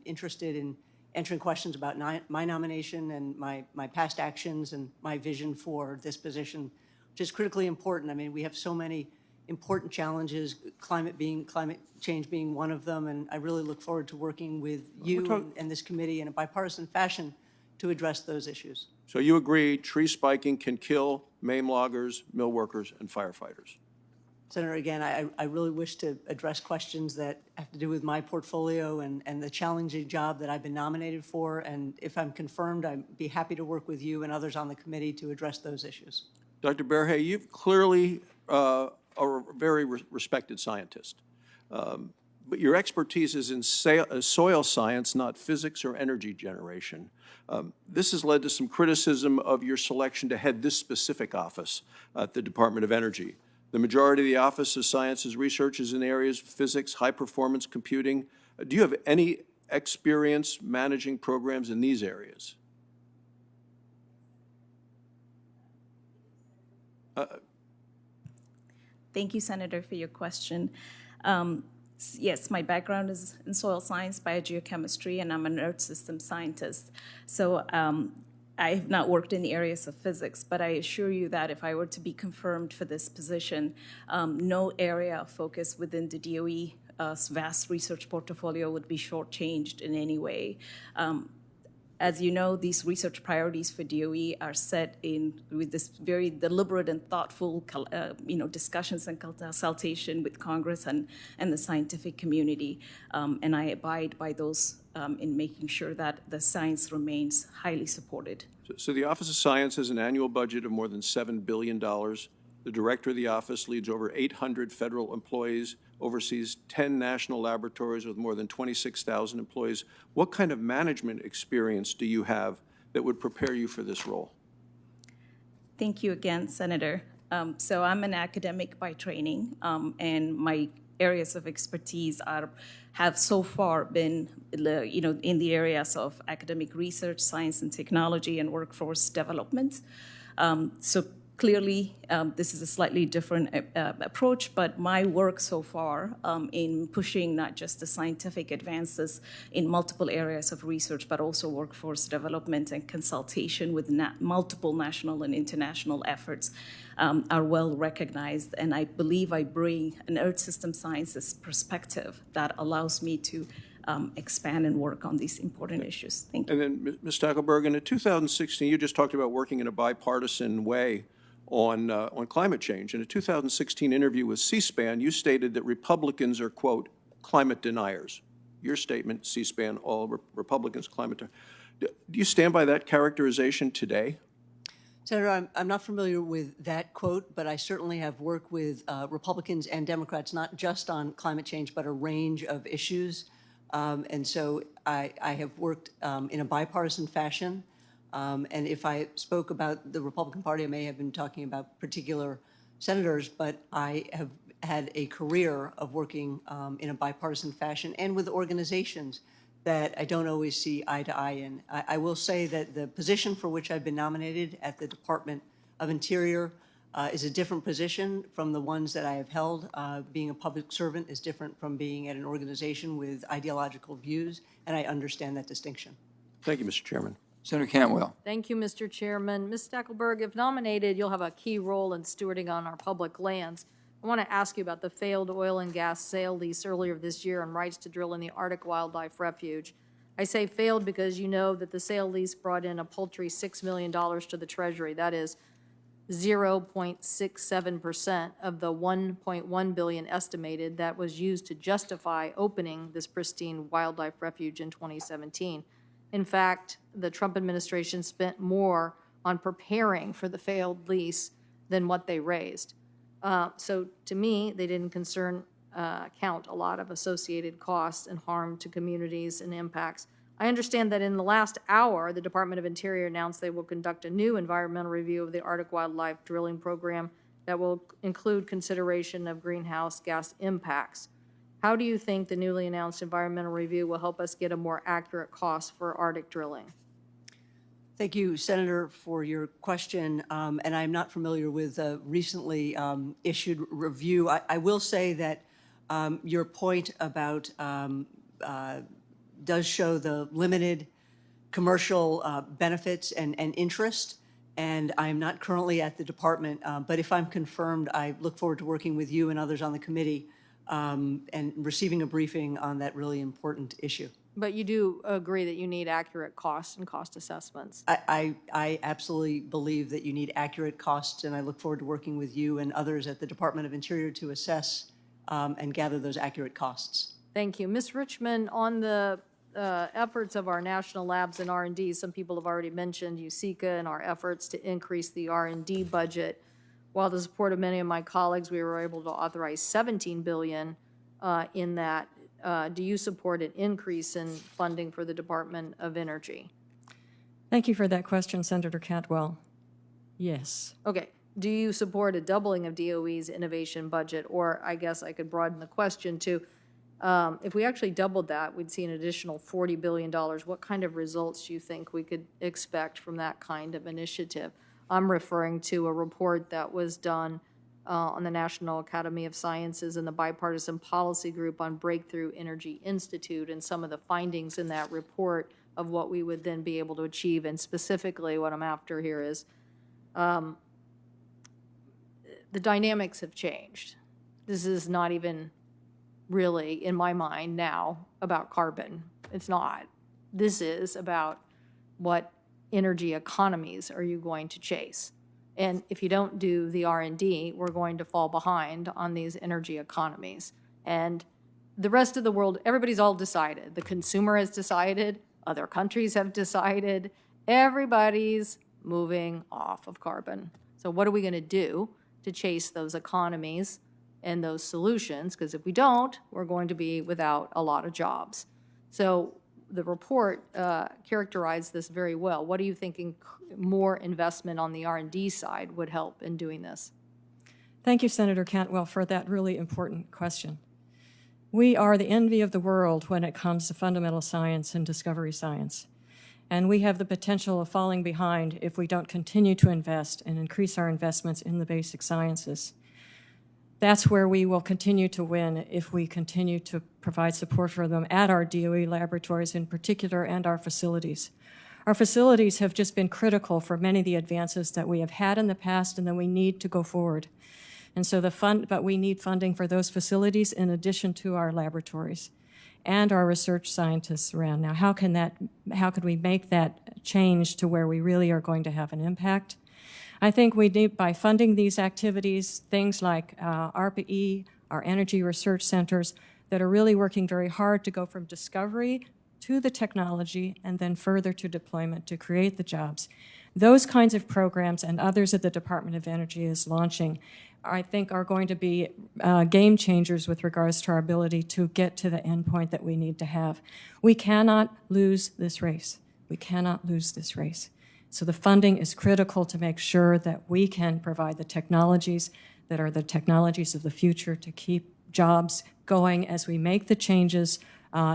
interested in answering questions about my nomination and my past actions and my vision for this position, which is critically important. I mean, we have so many important challenges, climate change being one of them, and I really look forward to working with you and this committee in a bipartisan fashion to address those issues. So you agree tree spiking can kill, maim loggers, mill workers, and firefighters? Senator, again, I really wish to address questions that have to do with my portfolio and the challenging job that I've been nominated for. And if I'm confirmed, I'd be happy to work with you and others on the committee to address those issues. Dr. Berhe, you've clearly are a very respected scientist. But your expertise is in soil science, not physics or energy generation. This has led to some criticism of your selection to head this specific office at the Department of Energy. The majority of the Office of Sciences research is in areas of physics, high-performance computing. Do you have any experience managing programs in these areas? Thank you, Senator, for your question. Yes, my background is in soil science, biogeochemistry, and I'm an earth system scientist. So I have not worked in the areas of physics, but I assure you that if I were to be confirmed for this position, no area of focus within the DOE's vast research portfolio would be shortchanged in any way. As you know, these research priorities for DOE are set with this very deliberate and thoughtful, discussions and consultation with Congress and the scientific community, and I abide by those in making sure that the science remains highly supported. So the Office of Science has an annual budget of more than $7 billion. The director of the office leads over 800 federal employees, oversees 10 national laboratories with more than 26,000 employees. What kind of management experience do you have that would prepare you for this role? Thank you again, Senator. So I'm an academic by training, and my areas of expertise have so far been, in the areas of academic research, science and technology, and workforce development. So clearly, this is a slightly different approach, but my work so far in pushing not just the scientific advances in multiple areas of research, but also workforce development and consultation with multiple national and international efforts are well recognized. And I believe I bring an Earth System Sciences perspective that allows me to expand and work on these important issues. Thank you. And then, Ms. Stackelberg, in 2016, you just talked about working in a bipartisan way on climate change. In a 2016 interview with C-SPAN, you stated that Republicans are, quote, climate deniers. Your statement, C-SPAN, all Republicans climate deniers. Do you stand by that characterization today? Senator, I'm not familiar with that quote, but I certainly have worked with Republicans and Democrats, not just on climate change, but a range of issues. And so I have worked in a bipartisan fashion. And if I spoke about the Republican Party, I may have been talking about particular senators, but I have had a career of working in a bipartisan fashion and with organizations that I don't always see eye to eye in. I will say that the position for which I've been nominated at the Department of Interior is a different position from the ones that I have held. Being a public servant is different from being at an organization with ideological views, and I understand that distinction. Thank you, Mr. Chairman. Senator Cantwell. Thank you, Mr. Chairman. Ms. Stackelberg, if nominated, you'll have a key role in stewarding on our public lands. I want to ask you about the failed oil and gas sale lease earlier this year and rights to drill in the Arctic Wildlife Refuge. I say failed because you know that the sale lease brought in a paltry $6 million to the Treasury. That is 0.67% of the $1.1 billion estimated that was used to justify opening this pristine wildlife refuge in 2017. In fact, the Trump administration spent more on preparing for the failed lease than what they raised. So to me, they didn't count a lot of associated costs and harm to communities and impacts. I understand that in the last hour, the Department of Interior announced they will conduct a new environmental review of the Arctic wildlife drilling program that will include consideration of greenhouse gas impacts. How do you think the newly announced environmental review will help us get a more accurate cost for Arctic drilling? Thank you, Senator, for your question. And I'm not familiar with a recently issued review. I will say that your point about does show the limited commercial benefits and interest. And I'm not currently at the department, but if I'm confirmed, I look forward to working with you and others on the committee and receiving a briefing on that really important issue. But you do agree that you need accurate costs and cost assessments. I absolutely believe that you need accurate costs, and I look forward to working with you and others at the Department of Interior to assess and gather those accurate costs. Thank you. Ms. Richmond, on the efforts of our national labs and R&D, some people have already mentioned USICA and our efforts to increase the R&D budget. While the support of many of my colleagues, we were able to authorize $17 billion in that. Do you support an increase in funding for the Department of Energy? Thank you for that question, Senator Cantwell. Yes. Okay. Do you support a doubling of DOE's innovation budget? Or I guess I could broaden the question to, if we actually doubled that, we'd see an additional $40 billion. What kind of results do you think we could expect from that kind of initiative? I'm referring to a report that was done on the National Academy of Sciences and the Bipartisan Policy Group on Breakthrough Energy Institute, and some of the findings in that report of what we would then be able to achieve. And specifically what I'm after here is the dynamics have changed. This is not even really, in my mind now, about carbon. It's not. This is about what energy economies are you going to chase. And if you don't do the R&D, we're going to fall behind on these energy economies. And the rest of the world, everybody's all decided. The consumer has decided. Other countries have decided. Everybody's moving off of carbon. So what are we going to do to chase those economies and those solutions, because if we don't, we're going to be without a lot of jobs. So the report characterized this very well. What are you thinking more investment on the R&D side would help in doing this? Thank you, Senator Cantwell, for that really important question. We are the envy of the world when it comes to fundamental science and discovery science. And we have the potential of falling behind if we don't continue to invest and increase our investments in the basic sciences. That's where we will continue to win if we continue to provide support for them at our DOE laboratories in particular and our facilities. Our facilities have just been critical for many of the advances that we have had in the past and that we need to go forward. And so but we need funding for those facilities in addition to our laboratories and our research scientists around. Now, how could we make that change to where we really are going to have an impact? I think we need, by funding these activities, things like ARPA-E, our energy research centers, that are really working very hard to go from discovery to the technology and then further to deployment to create the jobs. Those kinds of programs and others that the Department of Energy is launching, I think, are going to be game changers with regards to our ability to get to the endpoint that we need to have. We cannot lose this race. We cannot lose this race. So the funding is critical to make sure that we can provide the technologies that are the technologies of the future to keep jobs going as we make the changes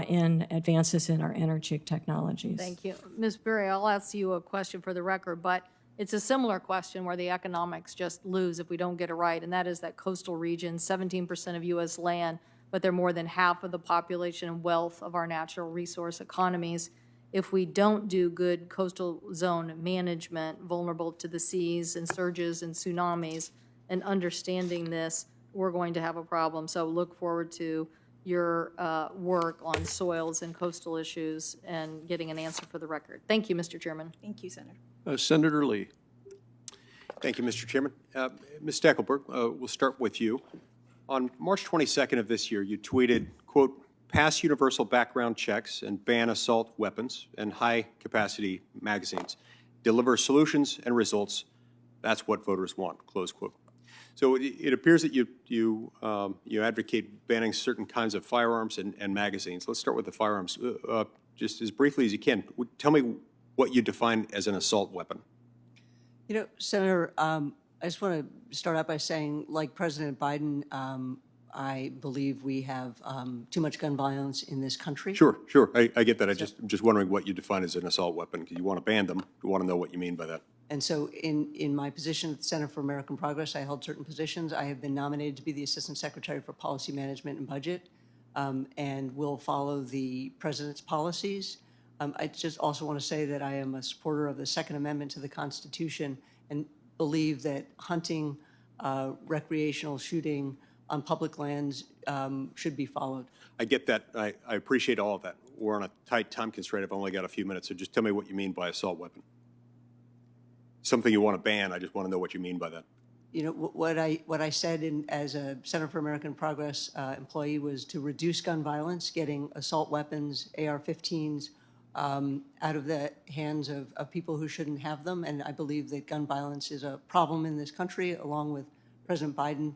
in advances in our energy technologies. Thank you. Ms. Berhe, I'll ask you a question for the record, but it's a similar question where the economics just lose if we don't get it right, and that is that coastal region, 17% of U.S. land, but they're more than half of the population and wealth of our natural resource economies. If we don't do good coastal zone management, vulnerable to the seas and surges and tsunamis, and understanding this, we're going to have a problem. So look forward to your work on soils and coastal issues and getting an answer for the record. Thank you, Mr. Chairman. Thank you, Senator. Senator Lee. Thank you, Mr. Chairman. Ms. Stackelberg, we'll start with you. On March 22nd of this year, you tweeted, quote, "Pass universal background checks and ban assault weapons and high-capacity magazines. Deliver solutions and results. That's what voters want," close quote. So it appears that you advocate banning certain kinds of firearms and magazines. Let's start with the firearms. Just as briefly as you can, tell me what you define as an assault weapon. You know, Senator, I just want to start out by saying, like President Biden, I believe we have too much gun violence in this country. Sure. I get that. I'm just wondering what you define as an assault weapon, because you want to ban them. You want to know what you mean by that. And so in my position at the Center for American Progress, I held certain positions. I have been nominated to be the Assistant Secretary for Policy Management and Budget, and will follow the President's policies. I just also want to say that I am a supporter of the Second Amendment to the Constitution and believe that hunting, recreational shooting on public lands should be followed. I get that. I appreciate all of that. We're on a tight time constraint. I've only got a few minutes, so just tell me what you mean by assault weapon. Something you want to ban. I just want to know what you mean by that. You know, what I said as a Center for American Progress employee was to reduce gun violence, getting assault weapons, AR-15s, out of the hands of people who shouldn't have them. And I believe that gun violence is a problem in this country, along with President Biden.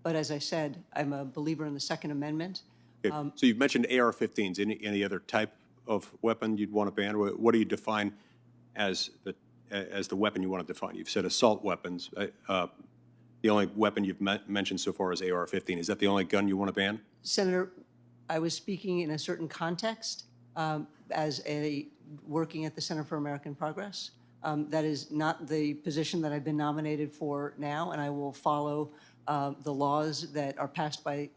But as I said, I'm a believer in the Second Amendment. Okay. So you've mentioned AR-15s. Any other type of weapon you'd want to ban? What do you define as the weapon you want to define? You've said assault weapons. The only weapon you've mentioned so far is AR-15. Is that the only gun you want to ban? Senator, I was speaking in a certain context as working at the Center for American Progress. That is not the position that I've been nominated for now, and I will follow the laws that are passed by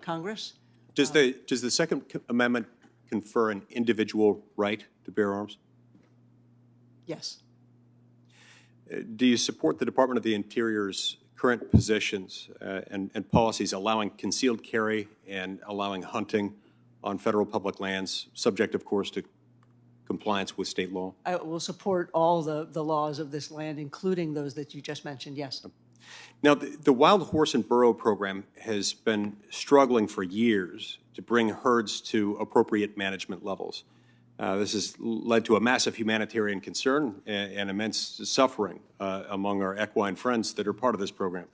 Congress. Does the Second Amendment confer an individual right to bear arms? Yes. Do you support the Department of the Interior's current positions and policies allowing concealed carry and allowing hunting on federal public lands, subject, of course, to compliance with state law? I will support all the laws of this land, including those that you just mentioned, yes. Now, the Wild Horse and Burro program has been struggling for years to bring herds to appropriate management levels. This has led to a massive humanitarian concern and immense suffering among our equine friends that are part of this program.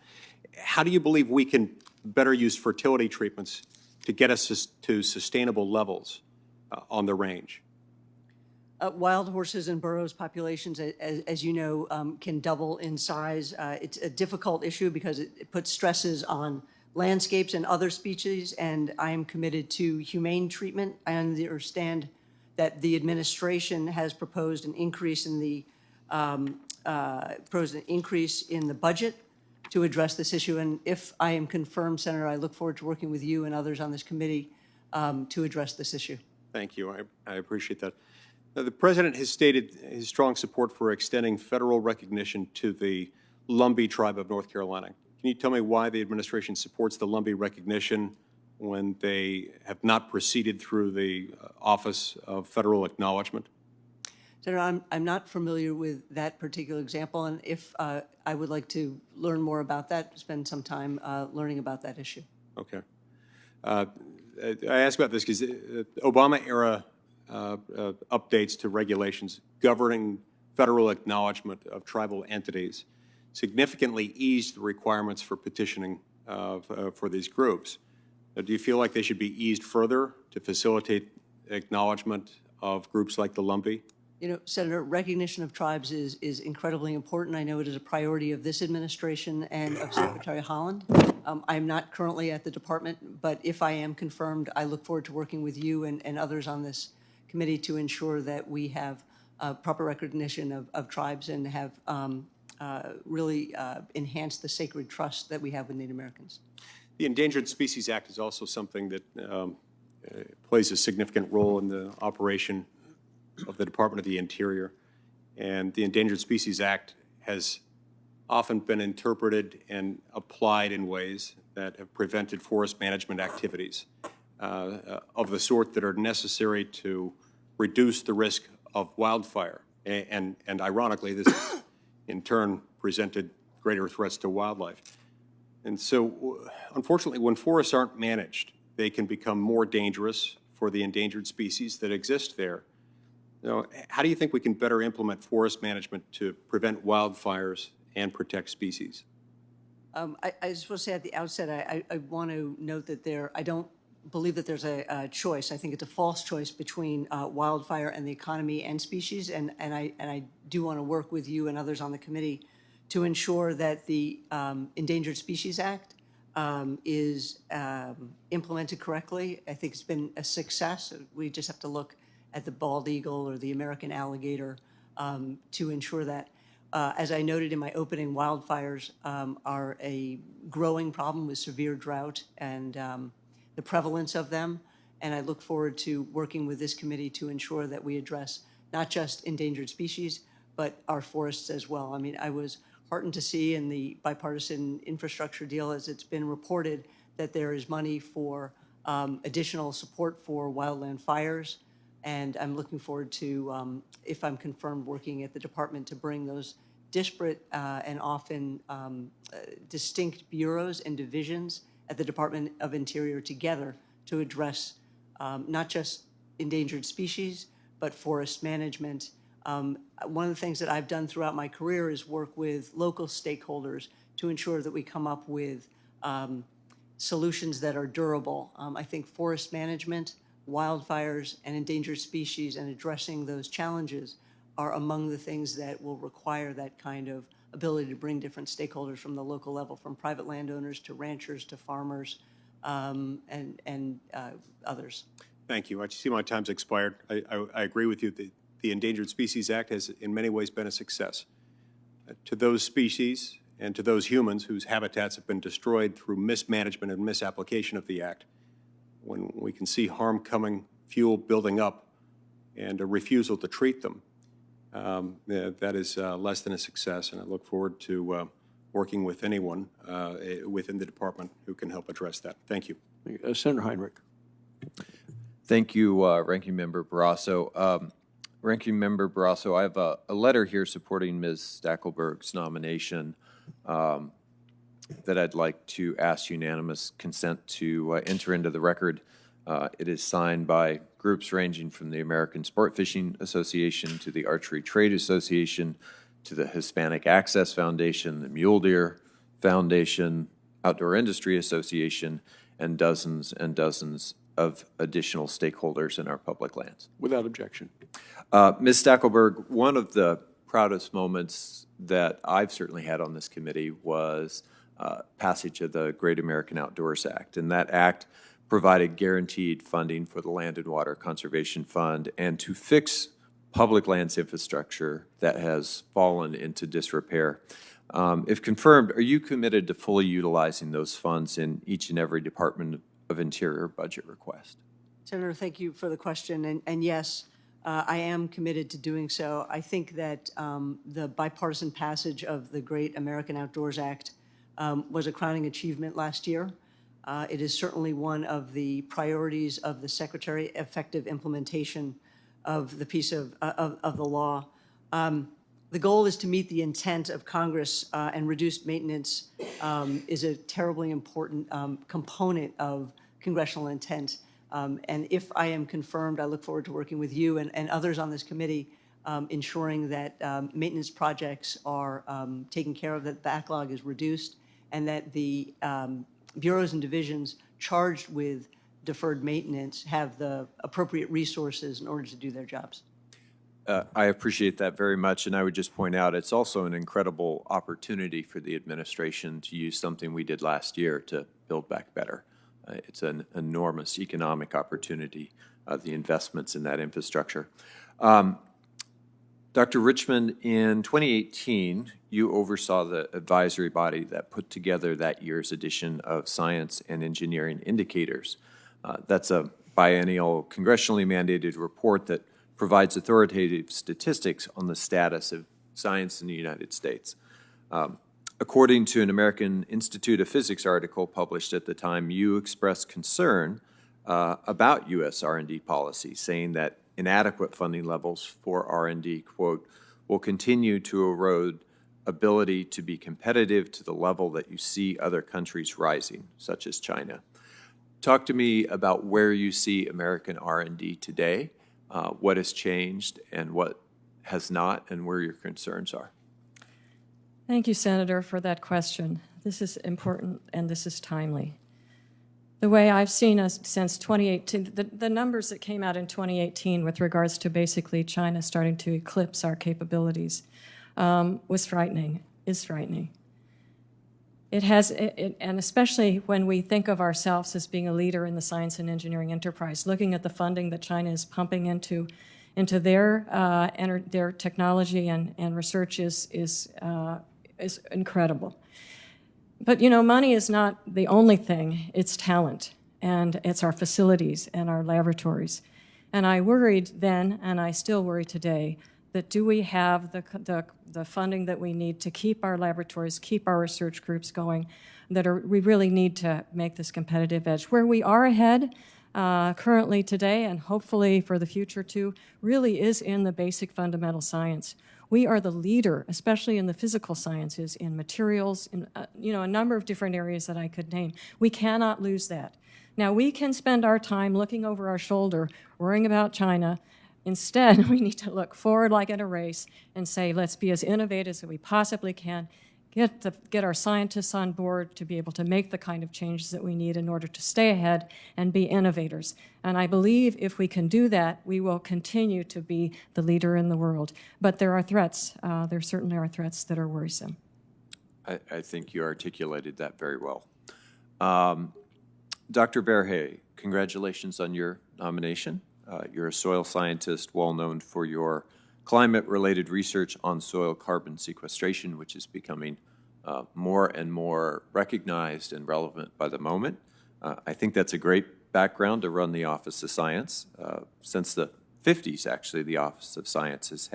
How do you believe we can better use fertility treatments to get us to sustainable levels on the range? Wild horses and burros populations, as you know, can double in size. It's a difficult issue because it puts stresses on landscapes and other species, and I am committed to humane treatment. I understand that the administration has proposed an increase in the budget to address this issue. And if I am confirmed, Senator, I look forward to working with you and others on this committee to address this issue. Thank you. I appreciate that. Now, the President has stated his strong support for extending federal recognition to the Lumbee tribe of North Carolina. Can you tell me why the administration supports the Lumbee recognition when they have not proceeded through the Office of Federal Acknowledgement? Senator, I'm not familiar with that particular example, and if I would like to learn more about that, spend some time learning about that issue. Okay. I ask about this because Obama-era updates to regulations governing federal acknowledgement of tribal entities significantly eased the requirements for petitioning for these groups. Do you feel like they should be eased further to facilitate acknowledgement of groups like the Lumbee? You know, Senator, recognition of tribes is incredibly important. I know it is a priority of this administration and of Secretary Holland. I'm not currently at the department, but if I am confirmed, I look forward to working with you and others on this committee to ensure that we have proper recognition of tribes and have really enhanced the sacred trust that we have with Native Americans. The Endangered Species Act is also something that plays a significant role in the operation of the Department of the Interior. And the Endangered Species Act has often been interpreted and applied in ways that have prevented forest management activities of the sort that are necessary to reduce the risk of wildfire. And ironically, this has in turn presented greater threats to wildlife. And so, unfortunately, when forests aren't managed, they can become more dangerous for the endangered species that exist there. Now, how do you think we can better implement forest management to prevent wildfires and protect species? I just want to say at the outset, I want to note that I don't believe that there's a choice. I think it's a false choice between wildfire and the economy and species, and I do want to work with you and others on the committee to ensure that the Endangered Species Act is implemented correctly. I think it's been a success. We just have to look at the bald eagle or the American alligator to ensure that. As I noted in my opening, wildfires are a growing problem with severe drought and the prevalence of them. And I look forward to working with this committee to ensure that we address not just endangered species, but our forests as well. I mean, I was heartened to see in the bipartisan infrastructure deal, as it's been reported, that there is money for additional support for wildland fires. And I'm looking forward to, if I'm confirmed, working at the department to bring those disparate and often distinct bureaus and divisions at the Department of Interior together to address not just endangered species, but forest management. One of the things that I've done throughout my career is work with local stakeholders to ensure that we come up with solutions that are durable. I think forest management, wildfires, and endangered species and addressing those challenges are among the things that will require that kind of ability to bring different stakeholders from the local level, from private landowners to ranchers to farmers and others. Thank you. I see my time's expired. I agree with you. The Endangered Species Act has in many ways been a success. To those species and to those humans whose habitats have been destroyed through mismanagement and misapplication of the Act, when we can see harm coming, fuel building up, and a refusal to treat them, that is less than a success, and I look forward to working with anyone within the department who can help address that. Thank you. Senator Heinrich. Thank you, Ranking Member Barrasso. Ranking Member Barrasso, I have a letter here supporting Ms. Stackelberg's nomination that I'd like to ask unanimous consent to enter into the record. It is signed by groups ranging from the American Sport Fishing Association to the Archery Trade Association to the Hispanic Access Foundation, the Mule Deer Foundation, Outdoor Industry Association, and dozens of additional stakeholders in our public lands. Without objection. Ms. Stackelberg, one of the proudest moments that I've certainly had on this committee was passage of the Great American Outdoors Act, and that act provided guaranteed funding for the Land and Water Conservation Fund and to fix public lands infrastructure that has fallen into disrepair. If confirmed, are you committed to fully utilizing those funds in each and every Department of Interior budget request? Senator, thank you for the question. And yes, I am committed to doing so. I think that the bipartisan passage of the Great American Outdoors Act was a crowning achievement last year. It is certainly one of the priorities of the Secretary, effective implementation of the piece of the law. The goal is to meet the intent of Congress, and reduced maintenance is a terribly important component of congressional intent. And if I am confirmed, I look forward to working with you and others on this committee, ensuring that maintenance projects are taken care of, that backlog is reduced, and that the bureaus and divisions charged with deferred maintenance have the appropriate resources in order to do their jobs. I appreciate that very much, and I would just point out it's also an incredible opportunity for the administration to use something we did last year to build back better. It's an enormous economic opportunity, the investments in that infrastructure. Dr. Richmond, in 2018, you oversaw the advisory body that put together that year's edition of Science and Engineering Indicators. That's a biennial congressionally mandated report that provides authoritative statistics on the status of science in the United States. According to an American Institute of Physics article published at the time, you expressed concern about U.S. R&D policy, saying that inadequate funding levels for R&D, quote, will continue to erode ability to be competitive to the level that you see other countries rising, such as China. Talk to me about where you see American R&D today, what has changed and what has not, and where your concerns are. Thank you, Senator, for that question. This is important and this is timely. The way I've seen us since 2018, the numbers that came out in 2018 with regards to basically China starting to eclipse our capabilities was frightening, is frightening. It has, and especially when we think of ourselves as being a leader in the science and engineering enterprise, looking at the funding that China is pumping into their technology and research is incredible. But, you know, money is not the only thing. It's talent, and it's our facilities and our laboratories. And I worried then, and I still worry today, that do we have the funding that we need to keep our laboratories, keep our research groups going, we really need to make this competitive edge. Where we are ahead currently today, and hopefully for the future too, really is in the basic fundamental science. We are the leader, especially in the physical sciences, in materials, in a number of different areas that I could name. We cannot lose that. Now, we can spend our time looking over our shoulder, worrying about China. Instead, we need to look forward like in a race and say, let's be as innovative as we possibly can, get our scientists on board to be able to make the kind of changes that we need in order to stay ahead and be innovators. And I believe if we can do that, we will continue to be the leader in the world. But there are threats. There certainly are threats that are worrisome. I think you articulated that very well. Dr. Berhe, congratulations on your nomination. You're a soil scientist well known for your climate-related research on soil carbon sequestration, which is becoming more and more recognized and relevant by the moment. I think that's a great background to run the Office of Science. Since the 50s, actually, the Office of Science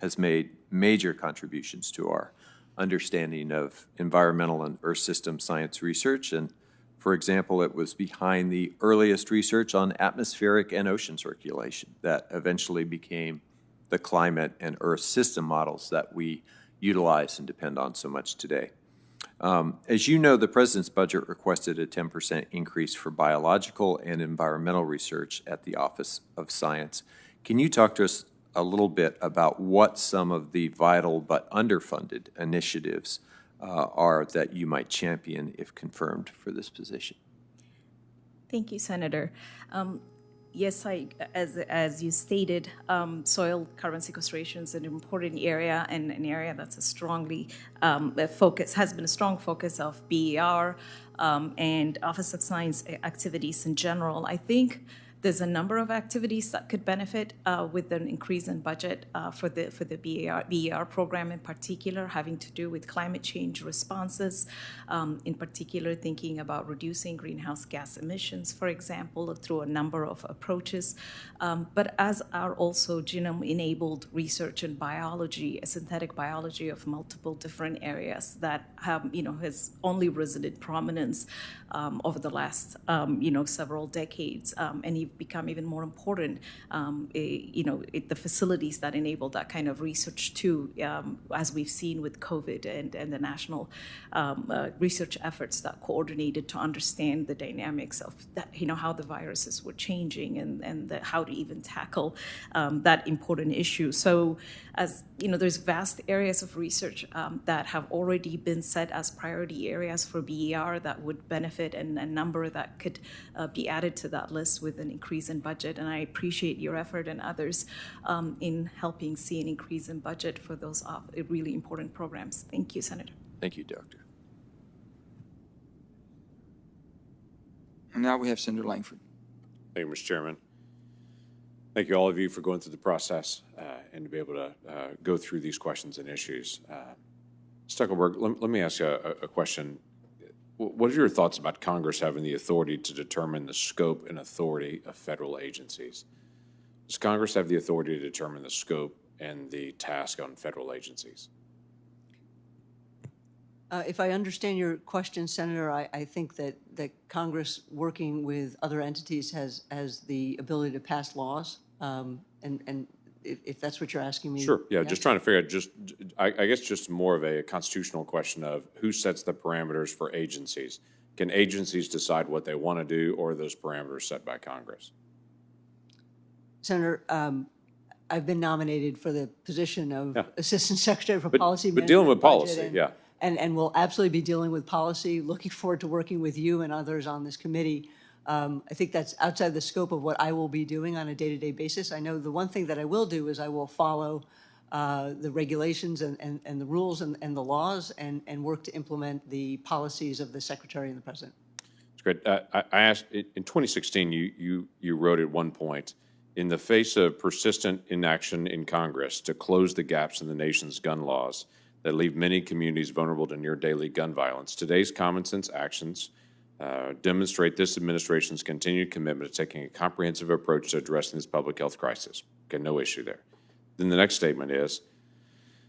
has made major contributions to our understanding of environmental and earth system science research. And for example, it was behind the earliest research on atmospheric and ocean circulation that eventually became the climate and earth system models that we utilize and depend on so much today. As you know, the President's budget requested a 10% increase for biological and environmental research at the Office of Science. Can you talk to us a little bit about what some of the vital but underfunded initiatives are that you might champion if confirmed for this position? Thank you, Senator. Yes, as you stated, soil carbon sequestration is an important area and an area that's a strongly has been a strong focus of BER and Office of Science activities in general. I think there's a number of activities that could benefit with an increase in budget for the BER program in particular, having to do with climate change responses, in particular thinking about reducing greenhouse gas emissions, for example, through a number of approaches, but as are also genome-enabled research in biology, synthetic biology of multiple different areas that have, has only risen in prominence over the last, several decades, and become even more important, the facilities that enable that kind of research too, as we've seen with COVID and the national research efforts that coordinated to understand the dynamics of that, how the viruses were changing and how to even tackle that important issue. So as there's vast areas of research that have already been set as priority areas for BER that would benefit, and a number that could be added to that list with an increase in budget. And I appreciate your effort and others in helping see an increase in budget for those really important programs. Thank you, Senator. Thank you, Doctor. And now we have Senator Langford. Thank you, Mr. Chairman. Thank you, all of you, for going through the process and to be able to go through these questions and issues. Stackelberg, let me ask you a question. What are your thoughts about Congress having the authority to determine the scope and authority of federal agencies? Does Congress have the authority to determine the scope and the task on federal agencies? If I understand your question, Senator, I think that Congress, working with other entities, has the ability to pass laws. And if that's what you're asking me. Sure, yeah, just trying to figure out, I guess just more of a constitutional question of who sets the parameters for agencies. Can agencies decide what they want to do, or are those parameters set by Congress? Senator, I've been nominated for the position of Assistant Secretary for Policy Management. But dealing with Budget, policy, and, yeah. And we'll absolutely be dealing with policy. Looking forward to working with you and others on this committee. I think that's outside the scope of what I will be doing on a day-to-day basis. I know the one thing that I will do is I will follow the regulations and the rules and the laws and work to implement the policies of the Secretary and the President. That's great. I asked, in 2016, you wrote at one point, in the face of persistent inaction in Congress to close the gaps in the nation's gun laws that leave many communities vulnerable to near-daily gun violence, today's common-sense actions demonstrate this administration's continued commitment to taking a comprehensive approach to addressing this public health crisis. Okay, no issue there. Then the next statement is,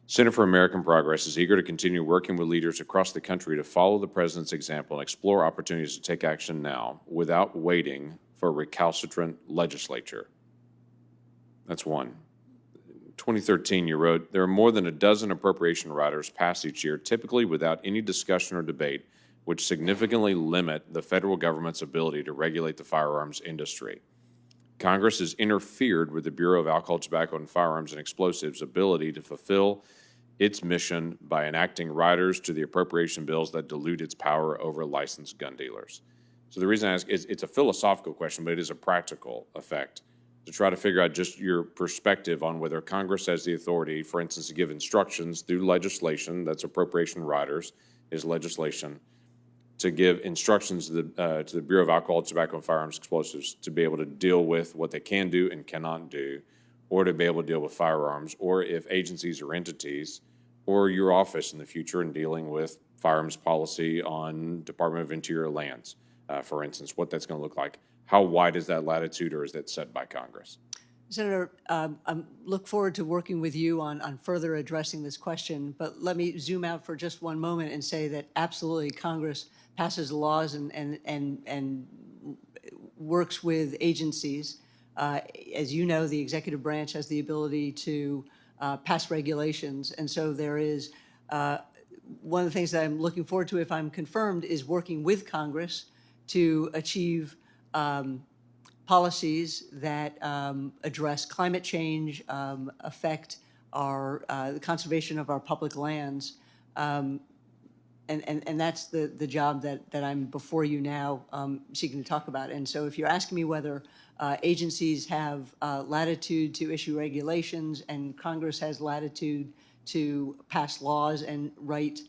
Center for American Progress is eager to continue working with leaders across the country to follow the President's example and explore opportunities to take action now without waiting for a recalcitrant legislature. That's one. In 2013, you wrote, there are more than a dozen appropriation riders passed each year, typically without any discussion or debate, which significantly limit the federal government's ability to regulate the firearms industry. Congress has interfered with the Bureau of Alcohol, Tobacco, and Firearms and Explosives' ability to fulfill its mission by enacting riders to the appropriation bills that dilute its power over licensed gun dealers. So the reason I ask is it's a philosophical question, but it is a practical effect to try to figure out just your perspective on whether Congress has the authority, for instance, to give instructions through legislation, that's appropriation riders, is legislation, to give instructions to the Bureau of Alcohol, Tobacco, and Firearms Explosives to be able to deal with what they can do and cannot do, or to be able to deal with firearms, or if agencies or entities, or your office in the future in dealing with firearms policy on Department of Interior lands, for instance, what that's going to look like. How wide is that latitude, or is that set by Congress? Senator, I look forward to working with you on further addressing this question, but let me zoom out for just one moment and say that absolutely Congress passes laws and works with agencies. As you know, the executive branch has the ability to pass regulations, and so there is, one of the things that I'm looking forward to if I'm confirmed is working with Congress to achieve policies that address climate change, affect the conservation of our public lands. And that's the job that I'm before you now seeking to talk about. And so if you're asking me whether agencies have latitude to issue regulations and Congress has latitude to pass laws and write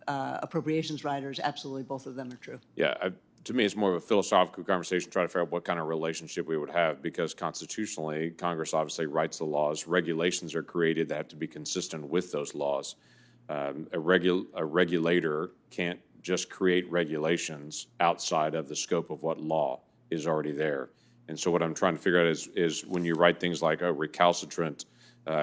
appropriations riders, absolutely both of them are true. Yeah, to me, it's more of a philosophical conversation, try to figure out what kind of relationship we would have, because constitutionally, Congress obviously writes the laws. Regulations are created that have to be consistent with those laws. A regulator can't just create regulations outside of the scope of what law is already there. And so what I'm trying to figure out is when you write things like a recalcitrant,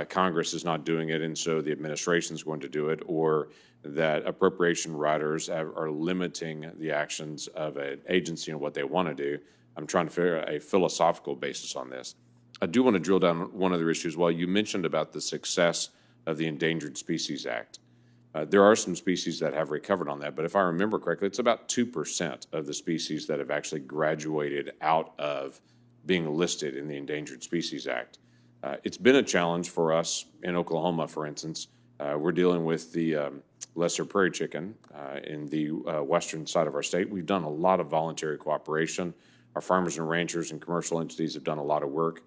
Congress is not doing it, and so the administration is going to do it, or that appropriation riders are limiting the actions of an agency and what they want to do. I'm trying to figure out a philosophical basis on this. I do want to drill down on one other issue as well. You mentioned about the success of the Endangered Species Act. There are some species that have recovered on that, but if I remember correctly, it's about 2% of the species that have actually graduated out of being listed in the Endangered Species Act. It's been a challenge for us in Oklahoma, for instance. We're dealing with the lesser prairie chicken in the western side of our state. We've done a lot of voluntary cooperation. Our farmers and ranchers and commercial entities have done a lot of work.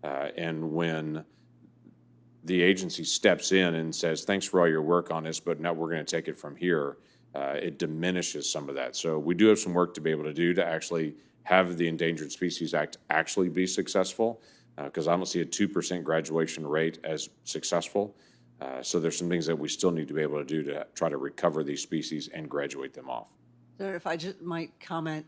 And when the agency steps in and says, thanks for all your work on this, but now we're going to take it from here, it diminishes some of that. So we do have some work to be able to do to actually have the Endangered Species Act actually be successful, because I don't see a 2% graduation rate as successful. So there's some things that we still need to be able to do to try to recover these species and graduate them off. Senator, if I just might comment,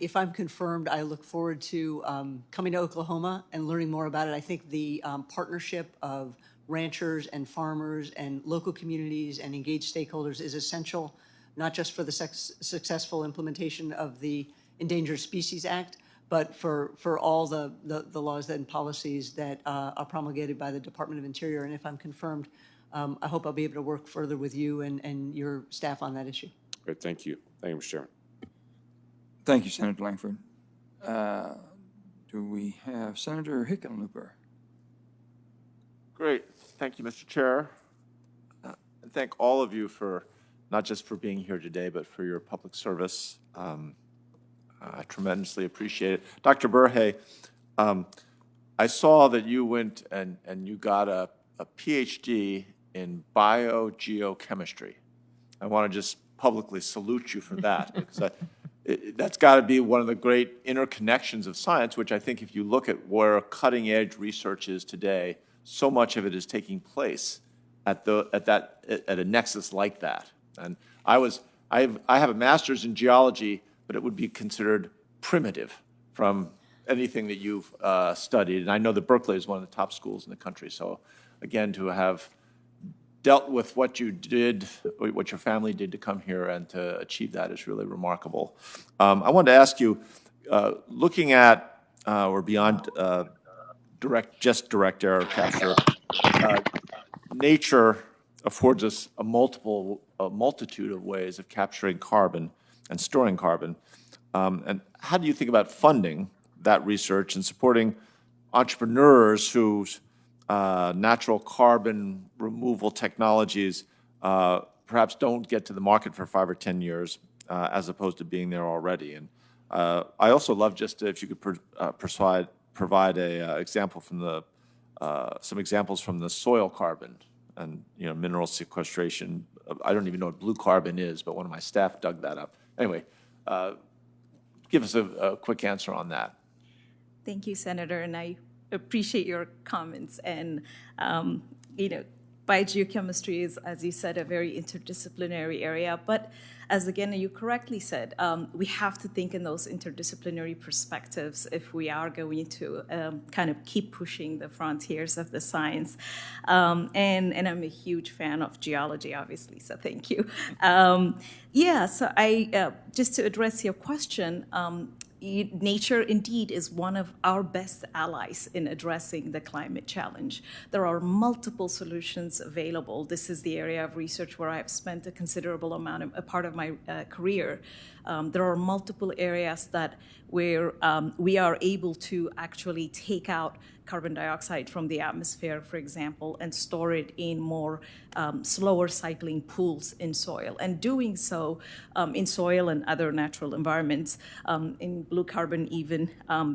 if I'm confirmed, I look forward to coming to Oklahoma and learning more about it. I think the partnership of ranchers and farmers and local communities and engaged stakeholders is essential, not just for the successful implementation of the Endangered Species Act, but for all the laws and policies that are promulgated by the Department of Interior. And if I'm confirmed, I hope I'll be able to work further with you and your staff on that issue. Great, thank you. Thank you, Mr. Chairman. Thank you, Senator Langford. Do we have Senator Hickenlooper? Great. Thank you, Mr. Chair. And thank all of you for, not just for being here today, but for your public service. I tremendously appreciate it. Dr. Berhe, I saw that you went and you got a PhD in biogeochemistry. I want to just publicly salute you for that, because that's got to be one of the great interconnections of science, which I think if you look at where cutting-edge research is today, so much of it is taking place at a nexus like that. And I have a master's in geology, but it would be considered primitive from anything that you've studied. And I know that Berkeley is one of the top schools in the country. So again, to have dealt with what you did, what your family did to come here and to achieve that is really remarkable. I wanted to ask you, looking at or beyond direct air capture, nature affords us a multitude of ways of capturing carbon and storing carbon. And how do you think about funding that research and supporting entrepreneurs whose natural carbon removal technologies perhaps don't get to the market for 5 or 10 years as opposed to being there already? And I also love just if you could provide a example from some examples from the soil carbon and mineral sequestration. I don't even know what blue carbon is, but one of my staff dug that up. Anyway, give us a quick answer on that. Thank you, Senator, and I appreciate your comments. And, biogeochemistry is, as you said, a very interdisciplinary area. But as again, you correctly said, we have to think in those interdisciplinary perspectives if we are going to kind of keep pushing the frontiers of the science. And I'm a huge fan of geology, obviously, so thank you. So just to address your question, nature indeed is one of our best allies in addressing the climate challenge. There are multiple solutions available. This is the area of research where I've spent a considerable amount of a part of my career. There are multiple areas where we are able to actually take out carbon dioxide from the atmosphere, for example, and store it in more slower cycling pools in soil. And doing so in soil and other natural environments, in blue carbon even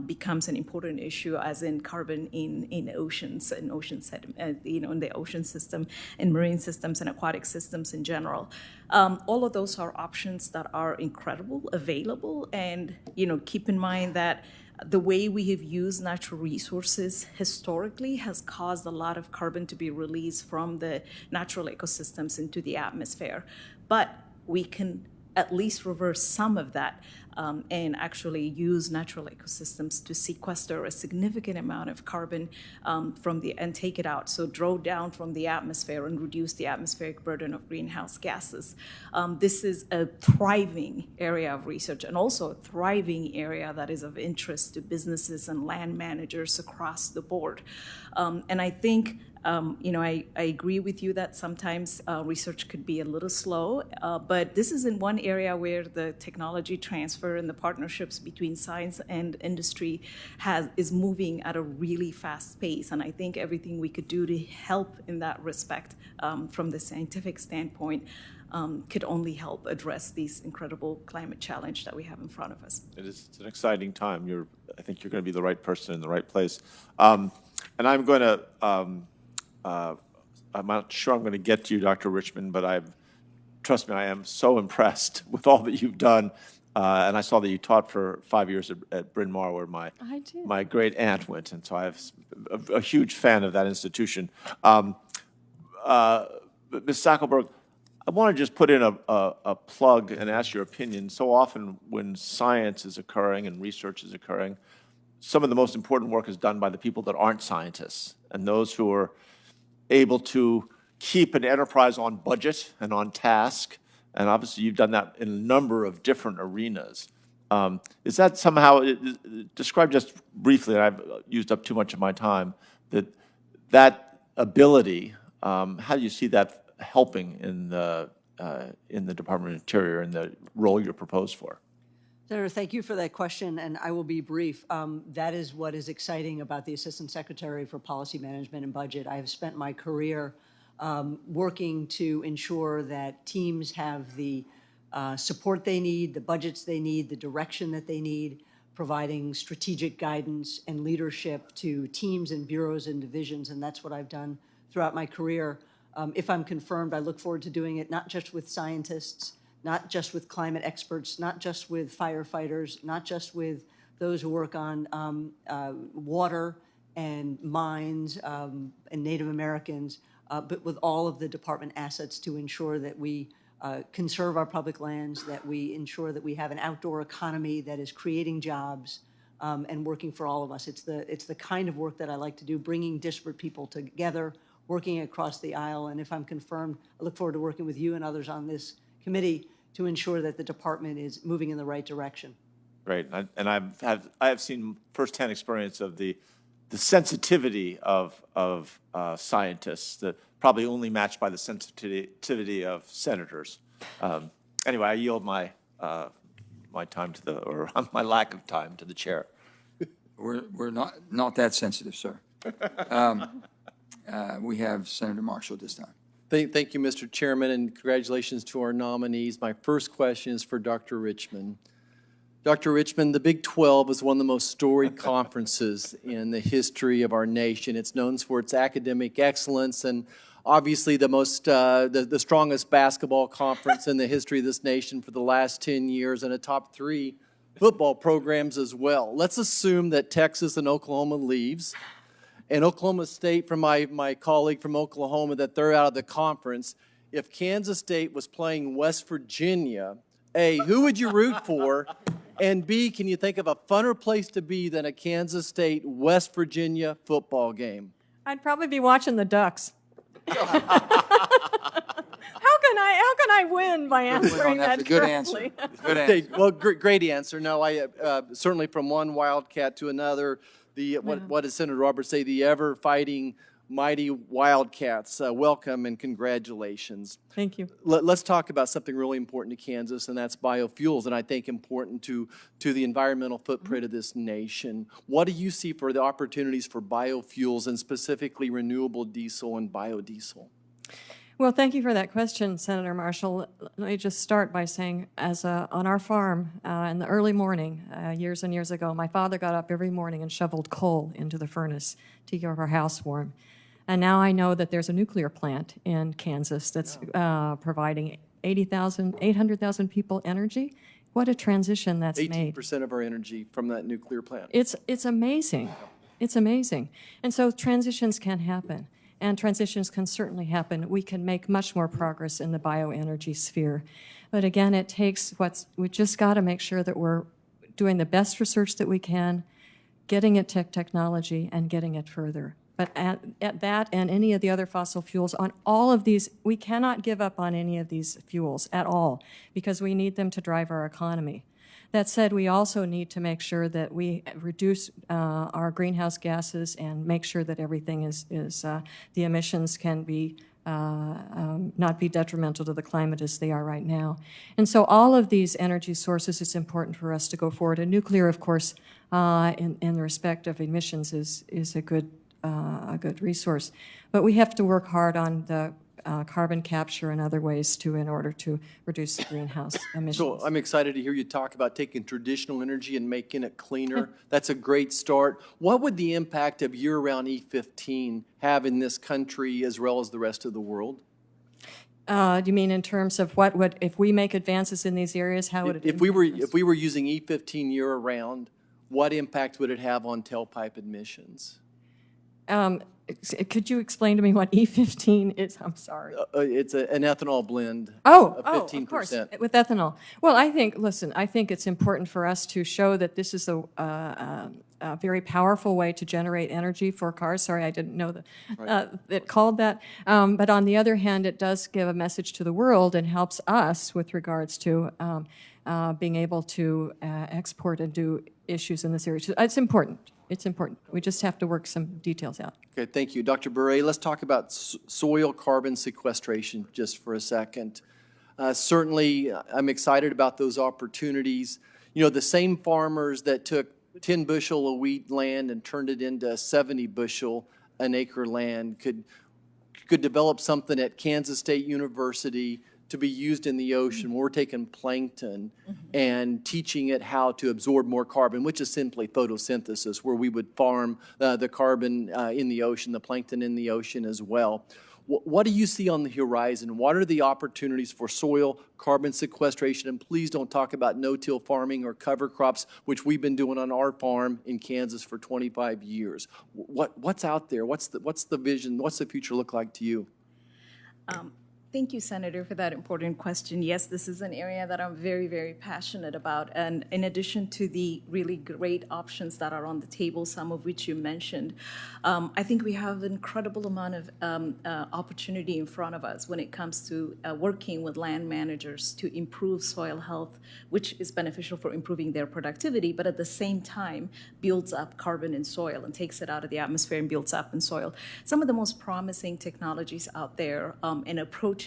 becomes an important issue, as in carbon in oceans and ocean in the ocean system, in marine systems and aquatic systems in general. All of those are options that are incredible, available, and keep in mind that the way we have used natural resources historically has caused a lot of carbon to be released from the natural ecosystems into the atmosphere. But we can at least reverse some of that and actually use natural ecosystems to sequester a significant amount of carbon and take it out. So draw down from the atmosphere and reduce the atmospheric burden of greenhouse gases. This is a thriving area of research, and also a thriving area that is of interest to businesses and land managers across the board. And I think I agree with you that sometimes research could be a little slow, but this is in one area where the technology transfer and the partnerships between science and industry is moving at a really fast pace. And I think everything we could do to help in that respect from the scientific standpoint could only help address these incredible climate challenge that we have in front of us. It's an exciting time. I think you're going to be the right person in the right place. And I'm going to... I'm not sure I'm going to get to you, Dr. Richmond, but trust me, I am so impressed with all that you've done. And I saw that you taught for 5 years at Bryn Mawr, where my great aunt went, and so I'm a huge fan of that institution. Ms. Stackelberg, I want to just put in a plug and ask your opinion. So often when science is occurring and research is occurring, some of the most important work is done by the people that aren't scientists, and those who are able to keep an enterprise on budget and on task. And obviously you've done that in a number of different arenas. Is that somehow, describe just briefly, and I've used up too much of my time, that ability, how do you see that helping in the Department of Interior and the role you're proposed for? Senator, thank you for that question, and I will be brief. That is what is exciting about the Assistant Secretary for Policy Management and Budget. I have spent my career working to ensure that teams have the support they need, the budgets they need, the direction that they need, providing strategic guidance and leadership to teams and bureaus and divisions, and that's what I've done throughout my career. If I'm confirmed, I look forward to doing it not just with scientists, not just with climate experts, not just with firefighters, not just with those who work on water and mines and Native Americans, but with all of the department assets to ensure that we conserve our public lands, that we ensure that we have an outdoor economy that is creating jobs and working for all of us. It's the kind of work that I like to do, bringing disparate people together, working across the aisle. And if I'm confirmed, I look forward to working with you and others on this committee to ensure that the department is moving in the right direction. Great, and I have seen firsthand experience of the sensitivity of scientists, that probably only matched by the sensitivity of senators. Anyway, I yield my time or my lack of time to the chair. We're not that sensitive, sir. We have Senator Marshall this time. Thank you, Mr. Chairman, and congratulations to our nominees. My first question is for Dr. Richmond. Dr. Richmond, the Big 12 is one of the most storied conferences in the history of our nation. It's known for its academic excellence and obviously the strongest basketball conference in the history of this nation for the last 10 years, and a top 3 football programs as well. Let's assume that Texas and Oklahoma leaves, and Oklahoma State, from my colleague from Oklahoma, that they're out of the conference. If Kansas State was playing West Virginia, A, who would you root for? And B, can you think of a funner place to be than a Kansas State, West Virginia football game? I'd probably be watching the Ducks. How how can I win by answering That's that a good correctly? answer. Good Okay, answer. well, great answer. No, I certainly from one wildcat to another, what does Senator Roberts say? The ever-fighting mighty wildcats. Welcome and congratulations. Thank you. Let's talk about something really important to Kansas, and that's biofuels, and I think important to the environmental footprint of this nation. What do you see for the opportunities for biofuels and specifically renewable diesel and biodiesel? Well, thank you for that question, Senator Marshall. Let me just start by saying, on our farm in the early morning, years and years ago, my father got up every morning and shoveled coal into the furnace to keep our house warm. And now I know that there's a nuclear plant in Kansas that's providing 800,000 people energy. What a transition that's made. 18% of our energy from that nuclear plant. It's amazing. It's amazing. And so transitions can happen. And transitions can certainly happen. We can make much more progress in the bioenergy sphere. But again, it takes we just got to make sure that we're doing the best research that we can, getting it to technology, and getting it further. But at that and any of the other fossil fuels, on all of these, we cannot give up on any of these fuels at all because we need them to drive our economy. That said, we also need to make sure that we reduce our greenhouse gases and make sure that everything is the emissions can be not be detrimental to the climate as they are right now. And so all of these energy sources, it's important for us to go forward. And nuclear, of course, in the respect of emissions is a good resource. But we have to work hard on the carbon capture and other ways in order to reduce the greenhouse emissions. So I'm excited to hear you talk about taking traditional energy and making it cleaner. That's a great start. What would the impact of year-round E15 have in this country as well as the rest of the world? Do you mean in terms of if we make advances in these areas, how would it If we were using E15 year-round, what impact would it have on tailpipe emissions? Could you explain to me what E15 is? I'm sorry. It's an ethanol blend of of 15%. Of course, with ethanol. Well, I think it's important for us to show that this is a very powerful way to generate energy for cars. Sorry, I didn't know that it called that. But on the other hand, it does give a message to the world and helps us with regards to being able to export and do issues in this area. So it's important. It's important. We just have to work some details out. Okay, thank you. Dr. Berhe, let's talk about soil carbon sequestration just for a second. Certainly, I'm excited about those opportunities. You know, the same farmers that took 10 bushel of wheat land and turned it into 70 bushel an acre land could develop something at Kansas State University to be used in the ocean. We're taking plankton and teaching it how to absorb more carbon, which is simply photosynthesis, where we would farm the carbon in the ocean, the plankton in the ocean as well. What do you see on the horizon? What are the opportunities for soil carbon sequestration? And please don't talk about no-till farming or cover crops, which we've been doing on our farm in Kansas for 25 years. What's out there? What's the vision? What's the future look like to you? Thank you, Senator, for that important question. Yes, this is an area that I'm very, very passionate about. And in addition to the really great options that are on the table, some of which you mentioned, I think we have an incredible amount of opportunity in front of us when it comes to working with land managers to improve soil health, which is beneficial for improving their productivity, but at the same time builds up carbon in soil and takes it out of the atmosphere and builds up in soil. Some of the most promising technologies out there and approaches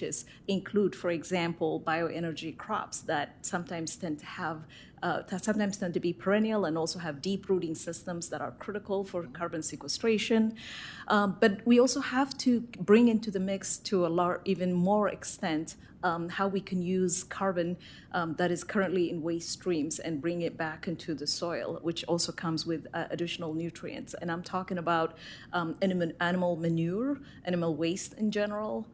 include, for example, bioenergy crops that sometimes tend to be perennial and also have deep rooting systems that are critical for carbon sequestration. But we also have to bring into the mix to a even more extent how we can use carbon that is currently in waste streams and bring it back into the soil, which also comes with additional nutrients. And I'm talking about animal manure, animal waste in general,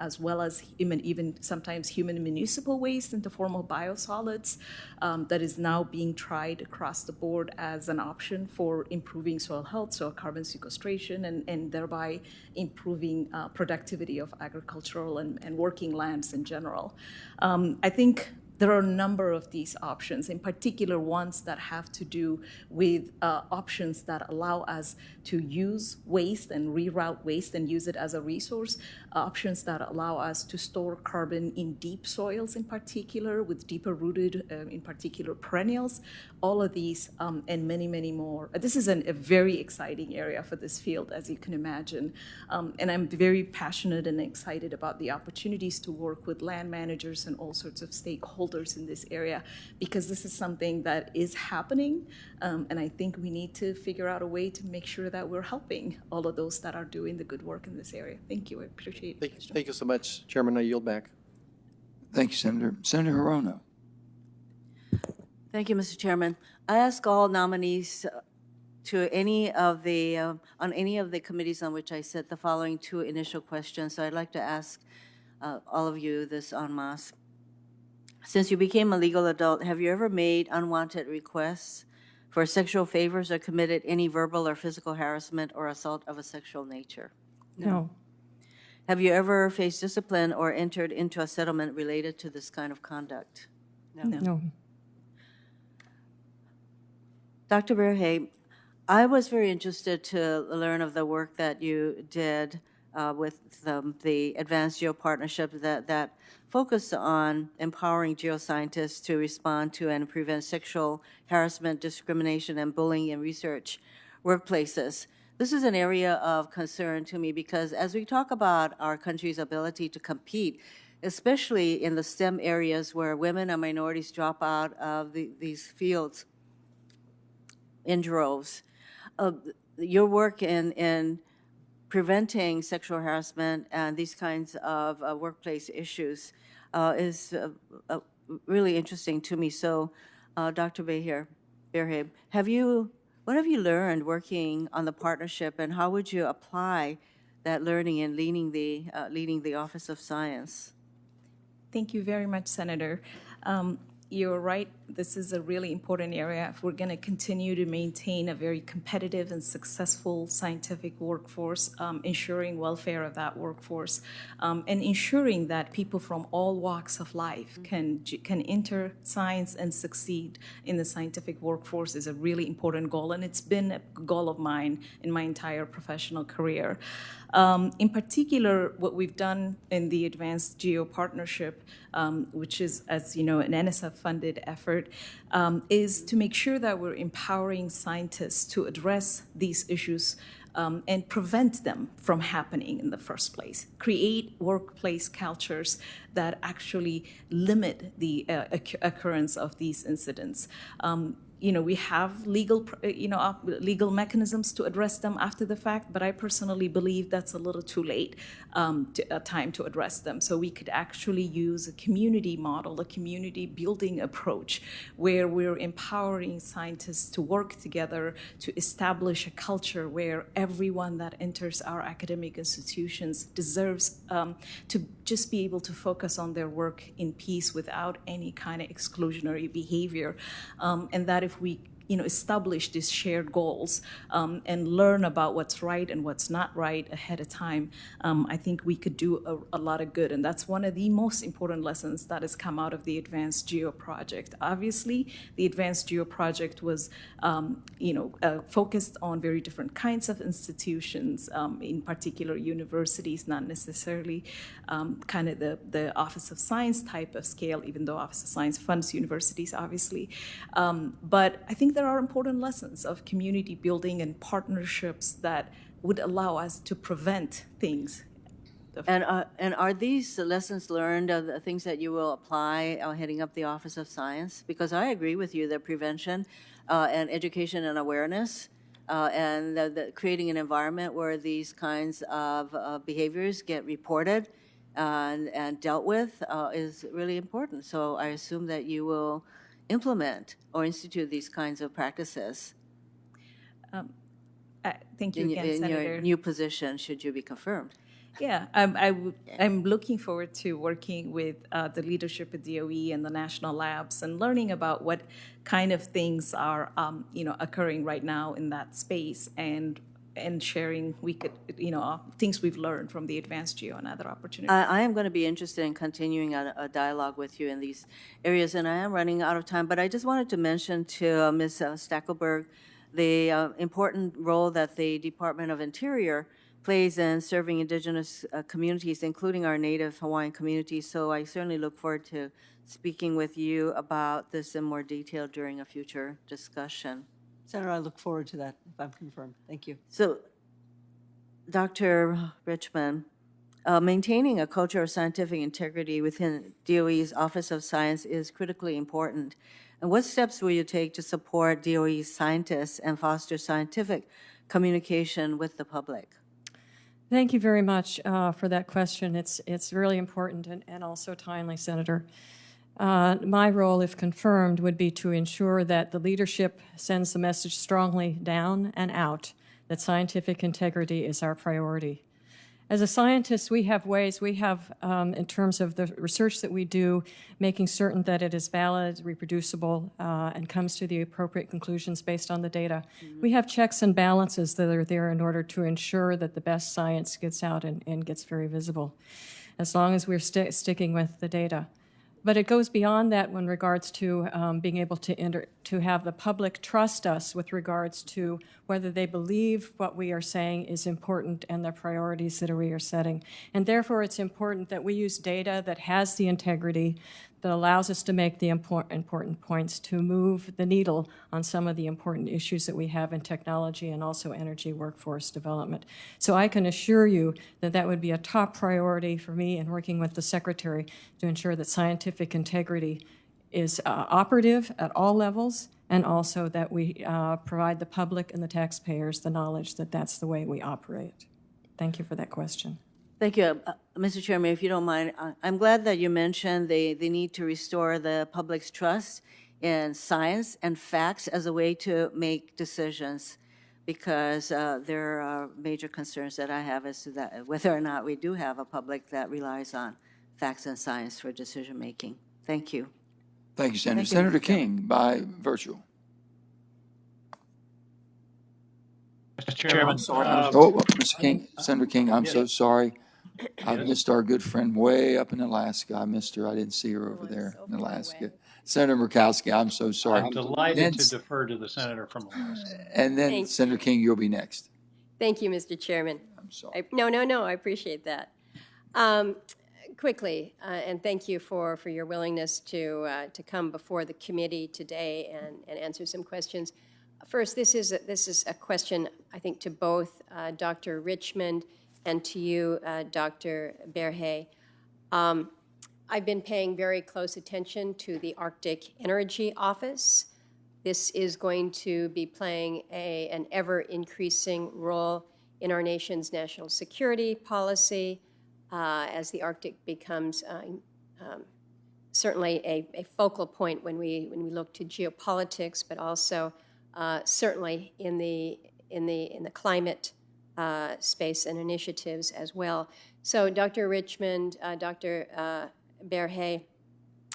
as well as even sometimes human municipal waste in the form of biosolids that is now being tried across the board as an option for improving soil health, soil carbon sequestration, and thereby improving productivity of agricultural and working lands in general. I think there are a number of these options, in particular ones that have to do with options that allow us to use waste and reroute waste and use it as a resource, options that allow us to store carbon in deep soils in particular, with deeper rooted, in particular perennials, all of these and many, many more. This is a very exciting area for this field, as you can imagine. And I'm very passionate and excited about the opportunities to work with land managers and all sorts of stakeholders in this area, because this is something that is happening, and I think we need to figure out a way to make sure that we're helping all of those that are doing the good work in this area. Thank you. I appreciate it. Thank you so much, Chairman. I yield back. Thank you, Senator. Senator Hirono. Thank you, Mr. Chairman. I ask all nominees to any of the, on any of the committees on which I sit, the following two initial questions. So I'd like to ask all of you this en masse. Since you became a legal adult, have you ever made unwanted requests for sexual favors or committed any verbal or physical harassment or assault of a sexual nature? No. Have you ever faced discipline or entered into a settlement related to this kind of conduct? No. Dr. Berhe, I was very interested to learn of the work that you did with the Advanced Geo Partnership that focused on empowering geoscientists to respond to and prevent sexual harassment, discrimination, and bullying in research workplaces. This is an area of concern to me because as we talk about our country's ability to compete, especially in the STEM areas where women and minorities drop out of these fields in droves, your work in preventing sexual harassment and these kinds of workplace issues is really interesting to me. So, Dr. Berhe, what have you learned working on the partnership, and how would you apply that learning in leading the Office of Science? Thank you very much, Senator. You're right. This is a really important area. If we're going to continue to maintain a very competitive and successful scientific workforce, ensuring welfare of that workforce, and ensuring that people from all walks of life can enter science and succeed in the scientific workforce is a really important goal, and it's been a goal of mine in my entire professional career. In particular, what we've done in the Advanced Geo Partnership, which is, as you know, an NSF-funded effort, is to make sure that we're empowering scientists to address these issues and prevent them from happening in the first place. Create workplace cultures that actually limit the occurrence of these incidents. We have legal mechanisms to address them after the fact, but I personally believe that's a little too late time to address them. So we could actually use a community model, a community building approach, where we're empowering scientists to work together to establish a culture where everyone that enters our academic institutions deserves to just be able to focus on their work in peace without any kind of exclusionary behavior, and that if we establish these shared goals and learn about what's right and what's not right ahead of time, I think we could do a lot of good. And that's one of the most important lessons that has come out of the Advanced Geo Project. Obviously, the Advanced Geo Project was focused on very different kinds of institutions, in particular universities, not necessarily kind of the Office of Science type of scale, even though Office of Science funds universities, obviously. But I think there are important lessons of community building and partnerships that would allow us to prevent things. And are these lessons learned the things that you will apply heading up the Office of Science? Because I agree with you that prevention and education and awareness and creating an environment where these kinds of behaviors get reported and dealt with is really important. So I assume that you will implement or institute these kinds of practices. Thank you again, in Senator. your new position, should you be confirmed. Yeah, I'm looking forward to working with the leadership at DOE and the national labs and learning about what kind of things are occurring right now in that space, and and sharing things we've learned from the advanced geo and other opportunities. I am going to be interested in continuing a dialogue with you in these areas, and I am running out of time, but I just wanted to mention to Ms. Stackelberg the important role that the Department of Interior plays in serving indigenous communities, including our native Hawaiian communities. So I certainly look forward to speaking with you about this in more detail during a future discussion. Senator, I look forward to that if I'm confirmed. Thank you. So, Dr. Richmond, maintaining a culture of scientific integrity within DOE's Office of Science is critically important. And what steps will you take to support DOE's scientists and foster scientific communication with the public? Thank you very much for that question. It's really important and also timely, Senator. My role, if confirmed, would be to ensure that the leadership sends the message strongly down and out that scientific integrity is our priority. As a scientist, we have ways, in terms of the research that we do, making certain that it is valid, reproducible, and comes to the appropriate conclusions based on the data. We have checks and balances that are there in order to ensure that the best science gets out and gets very visible, as long as we're sticking with the data. But it goes beyond that in regards to being able to have the public trust us with regards to whether they believe what we are saying is important and the priorities that we are setting. And therefore, it's important that we use data that has the integrity, that allows us to make the important points, to move the needle on some of the important issues that we have in technology and also energy workforce development. So I can assure you that that would be a top priority for me in working with the Secretary to ensure that scientific integrity is operative at all levels, and also that we provide the public and the taxpayers the knowledge that that's the way we operate. Thank you for that question. Thank you. Mr. Chairman, if you don't mind, I'm glad that you mentioned the need to restore the public's trust in science and facts as a way to make decisions, because there are major concerns that I have as to that, whether or not we do have a public that relies on facts and science for decision-making. Thank you. Thank you, Senator. Thank you, Senator Mr. Chairman. King, by virtual. Mr. Chairman. Mr. King, Senator King, I'm so sorry. I missed our good friend way up in Alaska. I missed her. I didn't see her over there in Alaska. Senator Murkowski, I'm so sorry. I'm delighted to defer to the senator from Alaska. And then Thanks. Senator King, you'll be next. Thank you, Mr. Chairman. I'm sorry. No, I appreciate that. Quickly, and thank you for your willingness to come before the committee today and answer some questions. First, this is a question, I think, to both Dr. Richmond and to you, Dr. Berhe. I've been paying very close attention to the Arctic Energy Office. This is going to be playing an ever-increasing role in our nation's national security policy as the Arctic becomes certainly a focal point when we look to geopolitics, but also certainly in the climate space and initiatives as well. So, Dr. Richmond, Dr. Berhe,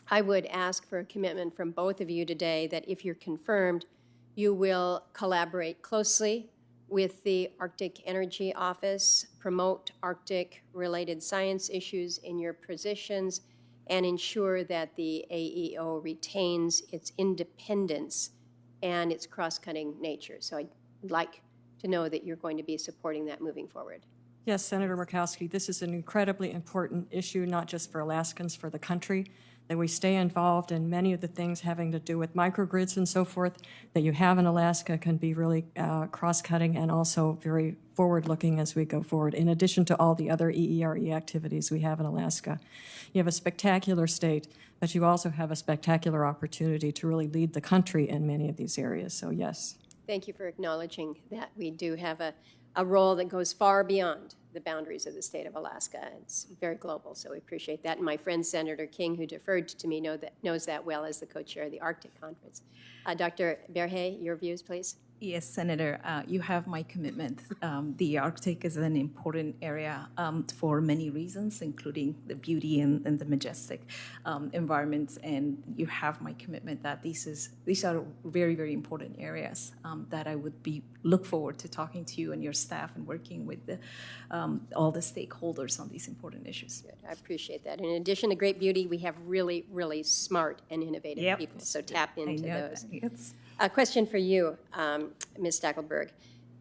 I would ask for a commitment from both of you today that if you're confirmed, you will collaborate closely with the Arctic Energy Office, promote Arctic-related science issues in your positions, and ensure that the AEO retains its independence and its cross-cutting nature. So I'd like to know that you're going to be supporting that moving forward. Yes, Senator Murkowski, this is an incredibly important issue, not just for Alaskans, for the country, that we stay involved in many of the things having to do with microgrids and so forth that you have in Alaska can be really cross-cutting and also very forward-looking as we go forward, in addition to all the other EERE activities we have in Alaska. You have a spectacular state, but you also have a spectacular opportunity to really lead the country in many of these areas, so yes. Thank you for acknowledging that we do have a role that goes far beyond the boundaries of the state of Alaska. It's very global, so we appreciate that. And my friend Senator King, who deferred to me, knows that well as the co-chair of the Arctic Conference. Dr. Berhe, your views, please. Yes, Senator, you have my commitment. The Arctic is an important area for many reasons, including the beauty and the majestic environments. And you have my commitment that these are very, very important areas that I would look forward to talking to you and your staff and working with all the stakeholders on these important issues. Good. I appreciate that. In addition to great beauty, we have really, really smart and innovative Yep. people. So tap into those. Yes. A question for you, Ms. Stackelberg.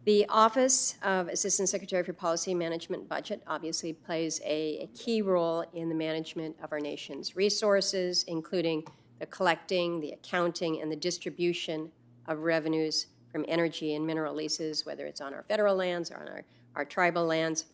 The Office of Assistant Secretary for Policy Management and Budget obviously plays a key role in the management of our nation's resources, including the collecting, the accounting, and the distribution of revenues from energy and mineral leases, whether it's on our federal lands or on our tribal lands.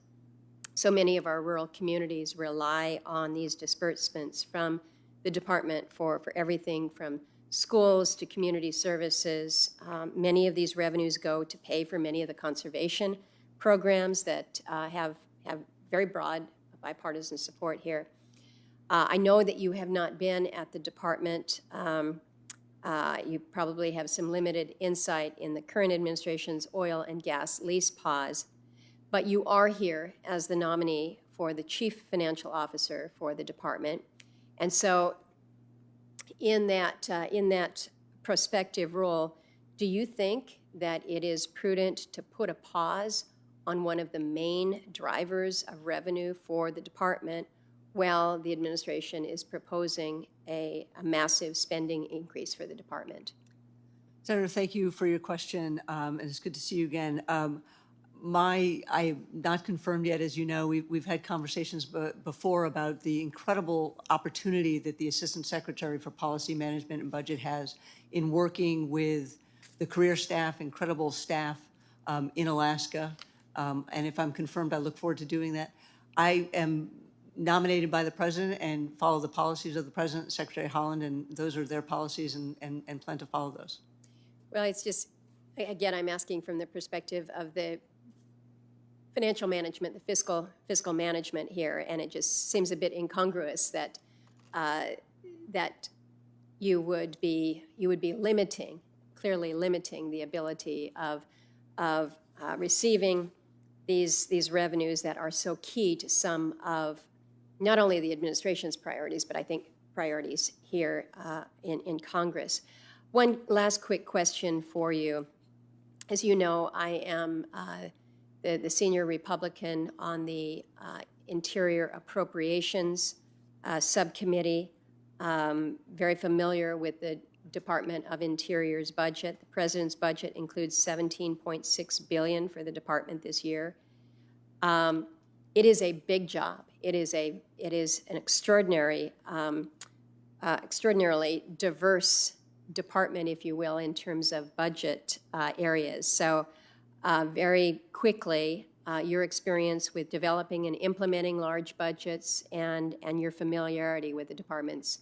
So many of our rural communities rely on these disbursements from the department for everything from schools to community services. Many of these revenues go to pay for many of the conservation programs that have very broad bipartisan support here. I know that you have not been at the department. You probably have some limited insight in the current administration's oil and gas lease pause, but you are here as the nominee for the chief financial officer for the department. And so in that prospective role, do you think that it is prudent to put a pause on one of the main drivers of revenue for the department while the administration is proposing a massive spending increase for the department? Senator, thank you for your question, and it's good to see you again. I'm not confirmed yet, as you know. We've had conversations before about the incredible opportunity that the Assistant Secretary for Policy Management and Budget has in working with the career staff, incredible staff in Alaska. And if I'm confirmed, I look forward to doing that. I am nominated by the President and follow the policies of the President, Secretary Holland, and those are their policies and plan to follow those. Well, it's just, again, I'm asking from the perspective of the financial management, the fiscal management here, and it just seems a bit incongruous that that you would be clearly limiting the ability of receiving these revenues that are so key to some of not only the administration's priorities, but I think priorities here in Congress. One last quick question for you. As you know, I am the senior Republican on the Interior Appropriations Subcommittee, very familiar with the Department of Interior's budget. The President's budget includes $17.6 billion for the department this year. It is a big job. It is an extraordinarily diverse department, if you will, in terms of budget areas. So very quickly, your experience with developing and implementing large budgets and your familiarity with the department's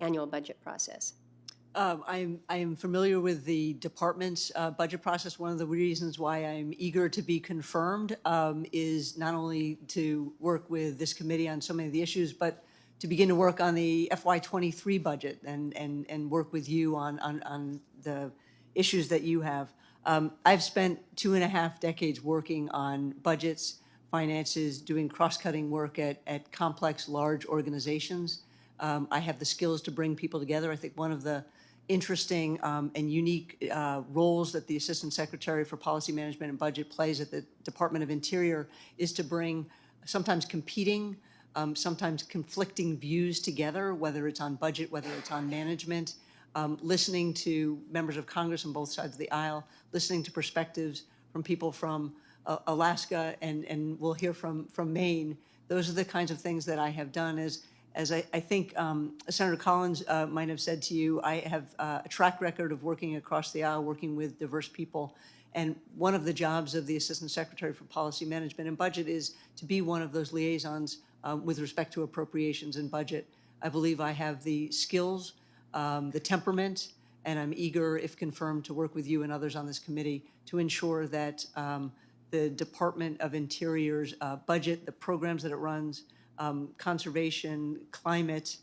annual budget process. I am familiar with the department's budget process. One of the reasons why I'm eager to be confirmed is not only to work with this committee on so many of the issues, but to begin to work on the FY23 budget and work with you on the issues that you have. I've spent 2.5 decades working on budgets, finances, doing cross-cutting work at complex, large organizations. I have the skills to bring people together. I think one of the interesting and unique roles that the Assistant Secretary for Policy Management and Budget plays at the Department of Interior is to bring sometimes competing, sometimes conflicting views together, whether it's on budget, whether it's on management, listening to members of Congress on both sides of the aisle, listening to perspectives from people from Alaska, and we'll hear from Maine. Those are the kinds of things that I have done. As I think Senator Collins might have said to you, I have a track record of working across the aisle, working with diverse people. And one of the jobs of the Assistant Secretary for Policy Management and Budget is to be one of those liaisons with respect to appropriations and budget. I believe I have the skills, the temperament, and I'm eager, if confirmed, to work with you and others on this committee to ensure that the Department of Interior's budget, the programs that it runs, conservation, climate,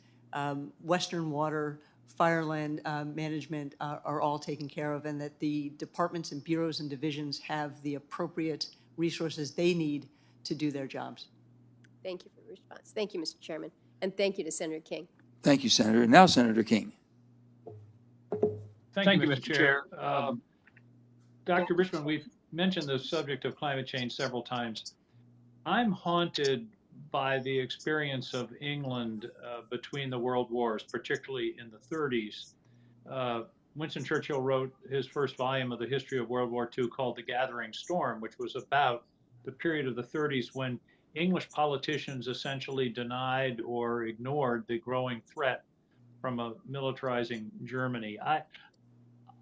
Western water, fireland management are all taken care of, and that the departments and bureaus and divisions have the appropriate resources they need to do their jobs. Thank you for the response. Thank you, Mr. Chairman, and thank you to Senator King. Thank you, Senator. Now, Senator King. Thank you, Mr. Chair. Dr. Richmond, we've mentioned the subject of climate change several times. I'm haunted by the experience of England between the world wars, particularly in the 30s. Winston Churchill wrote his first volume of the history of World War II called The Gathering Storm, which was about the period of the 30s when English politicians essentially denied or ignored the growing threat from a militarizing Germany.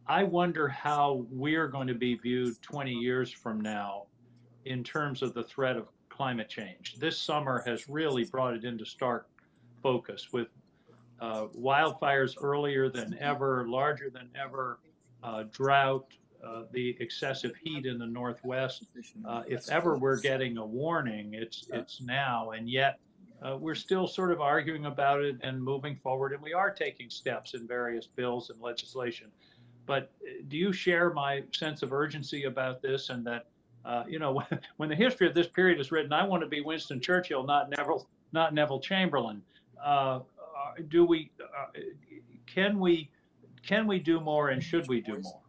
I wonder how we're going to be viewed 20 years from now in terms of the threat of climate change. This summer has really brought it into stark focus with wildfires earlier than ever, larger than ever, drought, the excessive heat in the Northwest. If ever we're getting a warning, it's now, and yet we're still sort of arguing about it and moving forward, and we are taking steps in various bills and legislation. But do you share my sense of urgency about this, and that when the history of this period is written, I want to be Winston Churchill, not Neville Chamberlain. Can we do more, and should we do more?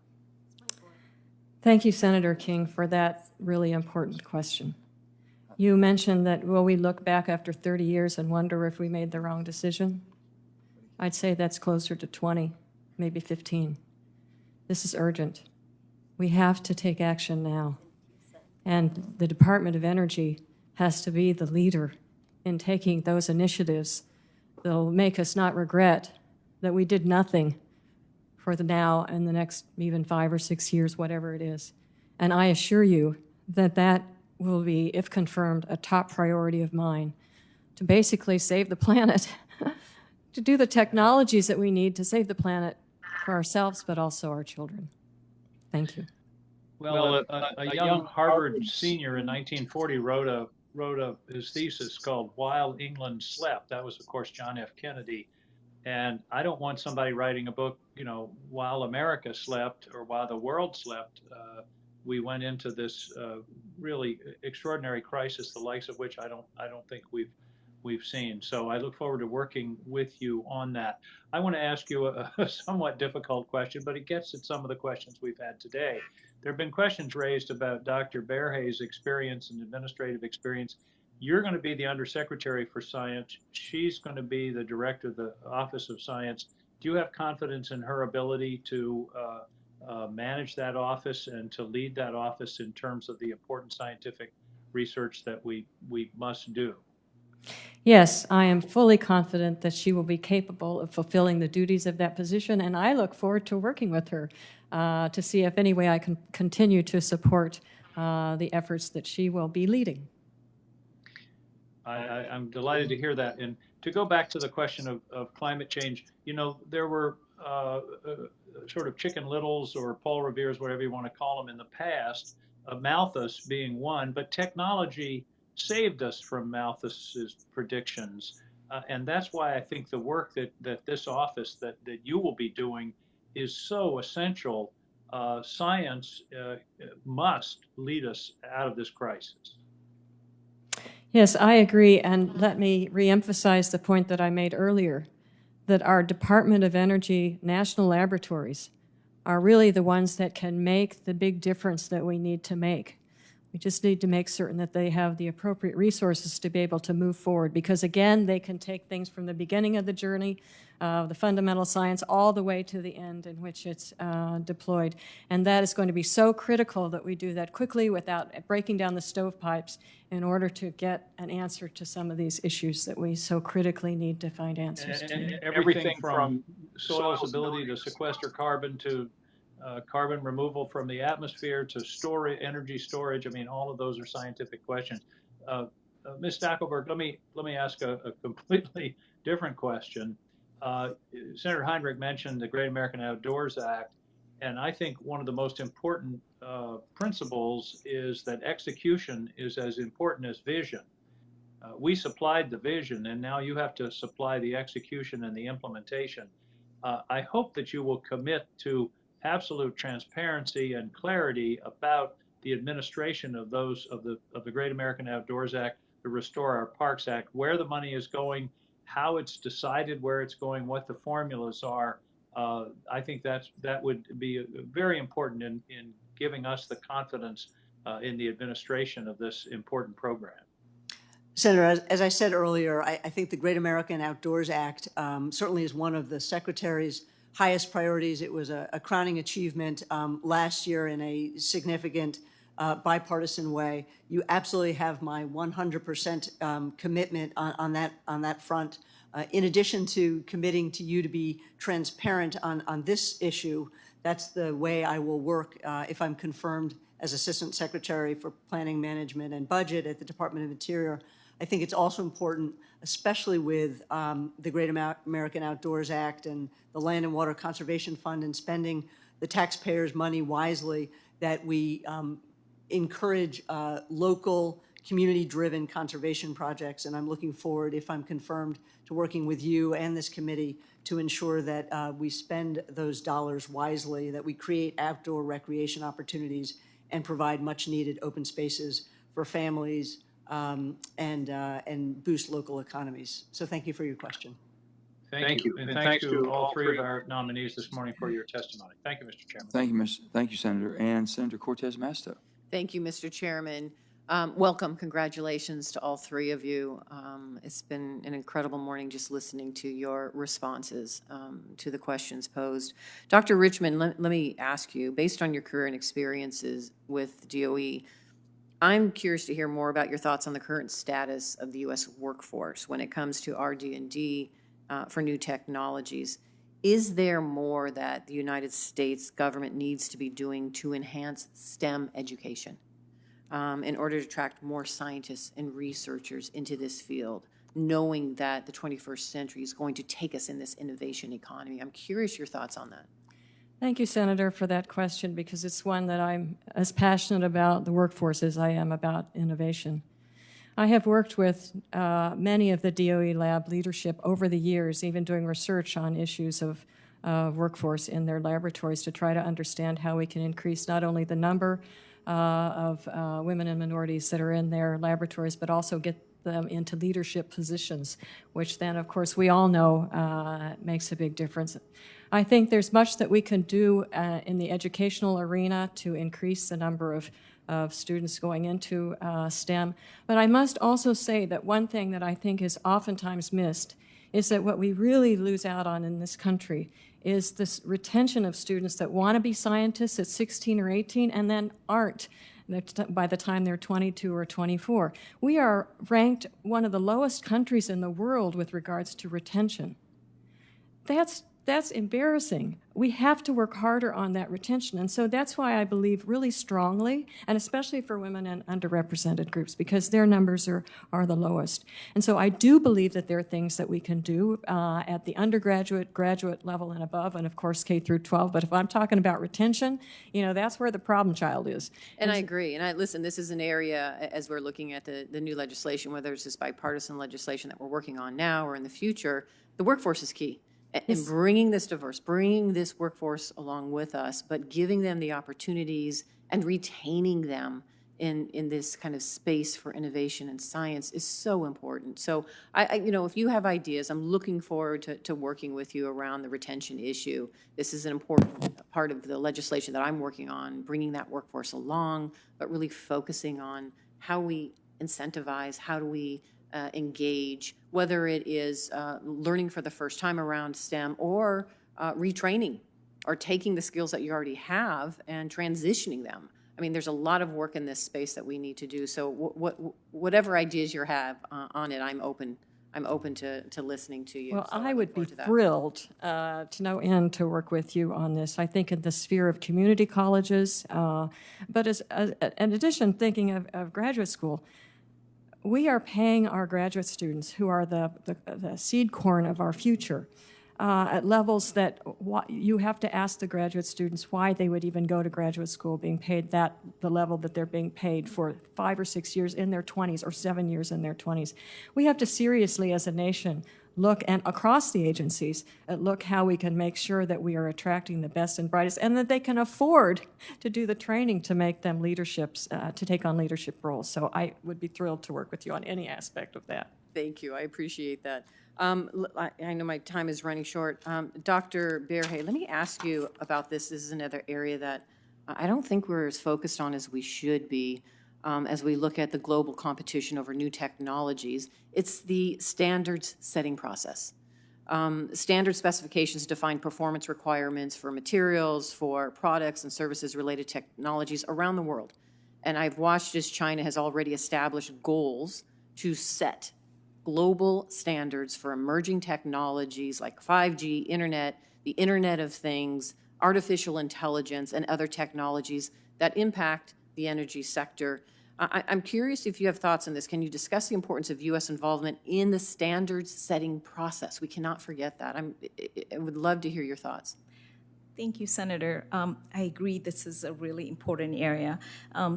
Thank you, Senator King, for that really important question. You mentioned that, will we look back after 30 years and wonder if we made the wrong decision? I'd say that's closer to 20, maybe 15. This is urgent. We have to take action now. And the Department of Energy has to be the leader in taking those initiatives that will make us not regret that we did nothing for the now and the next even 5 or 6 years, whatever it is. And I assure you that that will be, if confirmed, a top priority of mine to basically save the planet, to do the technologies that we need to save the planet for ourselves, but also our children. Thank you. Well, a young Harvard senior in 1940 wrote his thesis called "While England Slept." That was, of course, John F. Kennedy. And I don't want somebody writing a book, while America slept or while the world slept. We went into this really extraordinary crisis, the likes of which I don't think we've seen. So I look forward to working with you on that. I want to ask you a somewhat difficult question, but it gets at some of the questions we've had today. There have been questions raised about Dr. Berhe's experience and administrative experience. You're going to be the Undersecretary for Science. She's going to be the Director of the Office of Science. Do you have confidence in her ability to manage that office and to lead that office in terms of the important scientific research that we must do? Yes, I am fully confident that she will be capable of fulfilling the duties of that position, and I look forward to working with her to see if any way I can continue to support the efforts that she will be leading. I'm delighted to hear that. And to go back to the question of climate change, there were sort of Chicken Littles or Paul Revere's, whatever you want to call them, in the past, Malthus being one, but technology saved us from Malthus's predictions. And that's why I think the work that this office, that you will be doing, is so essential. Science must lead us out of this crisis. Yes, I agree, and let me reemphasize the point that I made earlier, that our Department of Energy national laboratories are really the ones that can make the big difference that we need to make. We just need to make certain that they have the appropriate resources to be able to move forward, because again, they can take things from the beginning of the journey, the fundamental science, all the way to the end in which it's deployed. And that is going to be so critical that we do that quickly without breaking down the stovepipes in order to get an answer to some of these issues that we so critically need to find answers to. And everything from soil's ability to sequester carbon to carbon removal from the atmosphere to energy storage. I mean, all of those are scientific questions. Ms. Stackelberg, let me ask a completely different question. Senator Heinrich mentioned the Great American Outdoors Act, and I think one of the most important principles is that execution is as important as vision. We supplied the vision, and now you have to supply the execution and the implementation. I hope that you will commit to absolute transparency and clarity about the administration of the Great American Outdoors Act, the Restore Our Parks Act, where the money is going, how it's decided where it's going, what the formulas are. I think that would be very important in giving us the confidence in the administration of this important program. Senator, as I said earlier, I think the Great American Outdoors Act certainly is one of the Secretary's highest priorities. It was a crowning achievement last year in a significant bipartisan way. You absolutely have my 100% commitment on that front. In addition to committing to you to be transparent on this issue, that's the way I will work if I'm confirmed as Assistant Secretary for Planning, Management, and Budget at the Department of Interior. I think it's also important, especially with the Great American Outdoors Act and the Land and Water Conservation Fund and spending the taxpayers' money wisely, that we encourage local, community-driven conservation projects. And I'm looking forward, if I'm confirmed, to working with you and this committee to ensure that we spend those dollars wisely, that we create outdoor recreation opportunities and provide much-needed open spaces for families, and boost local economies. So thank you for your question. Thank you. And thanks to all three of our nominees this morning for your testimony. Thank you, Mr. Chairman. Thank you, Senator. And Senator Cortez Masto. Thank you, Mr. Chairman. Welcome. Congratulations to all three of you. It's been an incredible morning just listening to your responses to the questions posed. Dr. Richmond, let me ask you, based on your career and experiences with DOE, I'm curious to hear more about your thoughts on the current status of the U.S. workforce when it comes to RD&D for new technologies. Is there more that the United States government needs to be doing to enhance STEM education in order to attract more scientists and researchers into this field, knowing that the 21st century is going to take us in this innovation economy? I'm curious your thoughts on that. Thank you, Senator, for that question, because it's one that I'm as passionate about the workforce as I am about innovation. I have worked with many of the DOE lab leadership over the years, even doing research on issues of workforce in their laboratories to try to understand how we can increase not only the number of women and minorities that are in their laboratories, but also get them into leadership positions, which then, of course, we all know makes a big difference. I think there's much that we can do in the educational arena to increase the number of students going into STEM. But I must also say that one thing that I think is oftentimes missed is that what we really lose out on in this country is this retention of students that want to be scientists at 16 or 18 and then aren't by the time they're 22 or 24. We are ranked one of the lowest countries in the world with regards to retention. That's embarrassing. We have to work harder on that retention. And so that's why I believe really strongly, and especially for women and underrepresented groups, because their numbers are the lowest. And so I do believe that there are things that we can do at the undergraduate, graduate level and above, and of course K through 12. But if I'm talking about retention, that's where the problem child is. And I agree. And listen, this is an area, as we're looking at the new legislation, whether it's this bipartisan legislation that we're working on now or in the future, the workforce is key. And bringing this workforce along with us, but giving them the opportunities and retaining them in this kind of space for innovation and science is so important. So, if you have ideas, I'm looking forward to working with you around the retention issue. This is an important part of the legislation that I'm working on, bringing that workforce along, but really focusing on how we incentivize, how do we engage, whether it is learning for the first time around STEM or retraining or taking the skills that you already have and transitioning them. I mean, there's a lot of work in this space that we need to do. So whatever ideas you have on it, I'm open to listening to you. Well, So I look would be forward to that. thrilled to no end to work with you on this. I think in the sphere of community colleges, but in addition, thinking of graduate school, we are paying our graduate students, who are the seed corn of our future, at levels that you have to ask the graduate students why they would even go to graduate school being paid the level that they're being paid for 5 or 6 years in their 20s or 7 years in their 20s. We have to seriously, as a nation, look, and across the agencies, look how we can make sure that we are attracting the best and brightest, and that they can afford to do the training to make them leaderships, to take on leadership roles. So I would be thrilled to work with you on any aspect of that. Thank you. I appreciate that. I know my time is running short. Dr. Berhe, let me ask you about this. This is another area that I don't think we're as focused on as we should be as we look at the global competition over new technologies. It's the standards setting process. Standard specifications define performance requirements for materials, for products and services related technologies around the world. And I've watched as China has already established goals to set global standards for emerging technologies like 5G, internet, the Internet of Things, artificial intelligence, and other technologies that impact the energy sector. I'm curious if you have thoughts on this. Can you discuss the importance of U.S. involvement in the standards setting process? We cannot forget that. I would love to hear your thoughts. Thank you, Senator. I agree this is a really important area.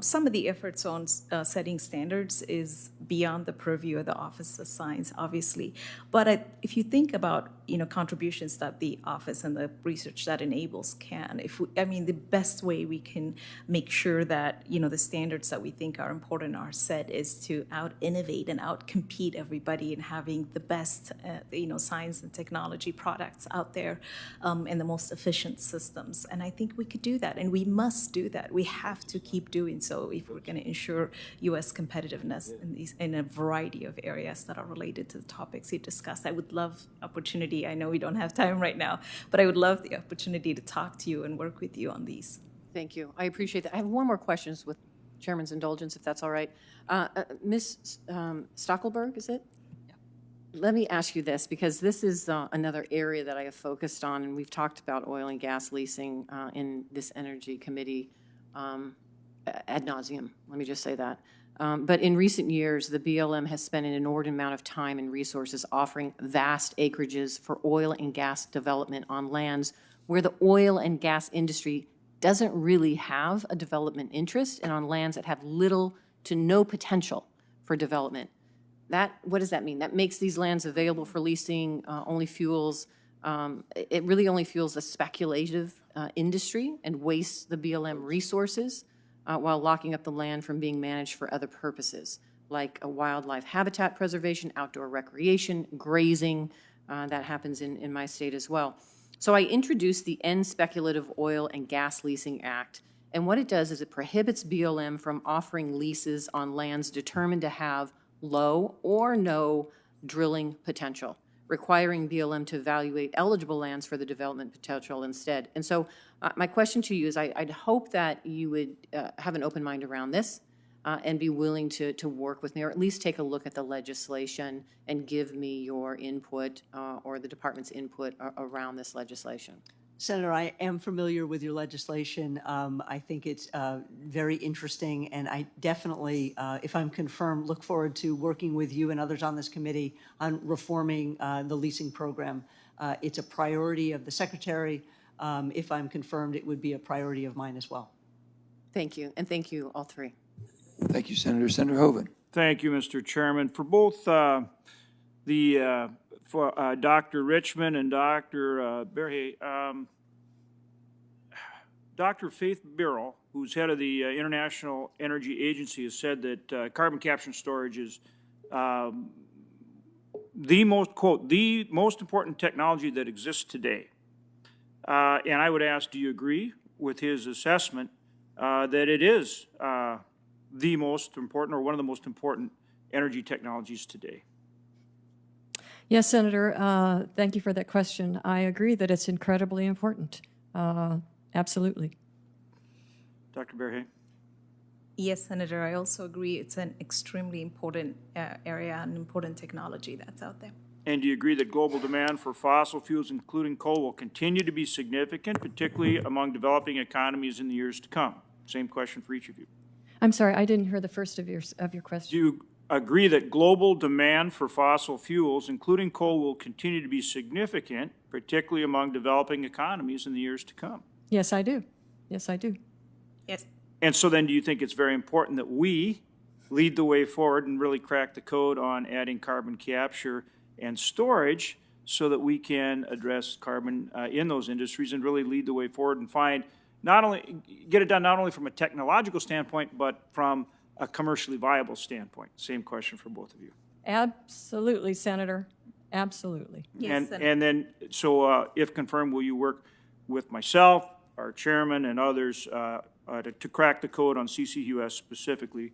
Some of the efforts on setting standards is beyond the purview of the Office of Science, obviously. But if you think about contributions that the office and the research that enables can, the best way we can make sure that the standards that we think are important are set is to out-innovate and out-compete everybody in having the best science and technology products out there and the most efficient systems. And I think we could do that, and we must do that. We have to keep doing so if we're going to ensure U.S. competitiveness in a variety of areas that are related to the topics you discussed. I would love opportunity. I know we don't have time right now, but I would love the opportunity to talk to you and work with you on these. Thank you. I appreciate that. I have one more question with Chairman's indulgence, if that's all right. Ms. Stackelberg, is it? Let me ask you this, because this is another area that I have focused on, and we've talked about oil and gas leasing in this Energy Committee ad nauseum. Let me just say that. But in recent years, the BLM has spent an inordinate amount of time and resources offering vast acreages for oil and gas development on lands where the oil and gas industry doesn't really have a development interest, and on lands that have little to no potential for development. What does that mean? That makes these lands available for leasing, only fuels, it really only fuels a speculative industry and wastes the BLM resources while locking up the land from being managed for other purposes, like a wildlife habitat preservation, outdoor recreation, grazing. That happens in my state as well. So I introduced the End Speculative Oil and Gas Leasing Act, and what it does is it prohibits BLM from offering leases on lands determined to have low or no drilling potential, requiring BLM to evaluate eligible lands for the development potential instead. And so my question to you is I'd hope that you would have an open mind around this and be willing to work with me, or at least take a look at the legislation and give me your input or the department's input around this legislation. Senator, I am familiar with your legislation. I think it's very interesting, and I definitely, if I'm confirmed, look forward to working with you and others on this committee on reforming the leasing program. It's a priority of the Secretary. If I'm confirmed, it would be a priority of mine as well. Thank you, and thank you, all three. Thank you, Senator. Senator Hoeven. Thank you, Mr. Chairman. For both Dr. Richmond and Dr. Berhe, Dr. Faith Birrell, who's head of the International Energy Agency, has said that carbon capture and storage is the most, quote, the most important technology that exists today. And I would ask, do you agree with his assessment that it is the most important or one of the most important energy technologies today? Yes, Senator, thank you for that question. I agree that it's incredibly important. Absolutely. Dr. Berhe? Yes, Senator, I also agree it's an extremely important area and important technology that's out there. And do you agree that global demand for fossil fuels, including coal, will continue to be significant, particularly among developing economies in the years to come? Same question for each of you. I'm sorry, I didn't hear the first of your question. Do you agree that global demand for fossil fuels, including coal, will continue to be significant, particularly among developing economies in the years to come? Yes, I do. Yes, I do. Yes. And so then do you think it's very important that we lead the way forward and really crack the code on adding carbon capture and storage so that we can address carbon in those industries and really lead the way forward and get it done not only from a technological standpoint, but from a commercially viable standpoint. Same question for both of you. Absolutely, Senator, absolutely. Yes, And then, so if confirmed, will you work with myself, our chairman, and others to crack the code on CCUS specifically,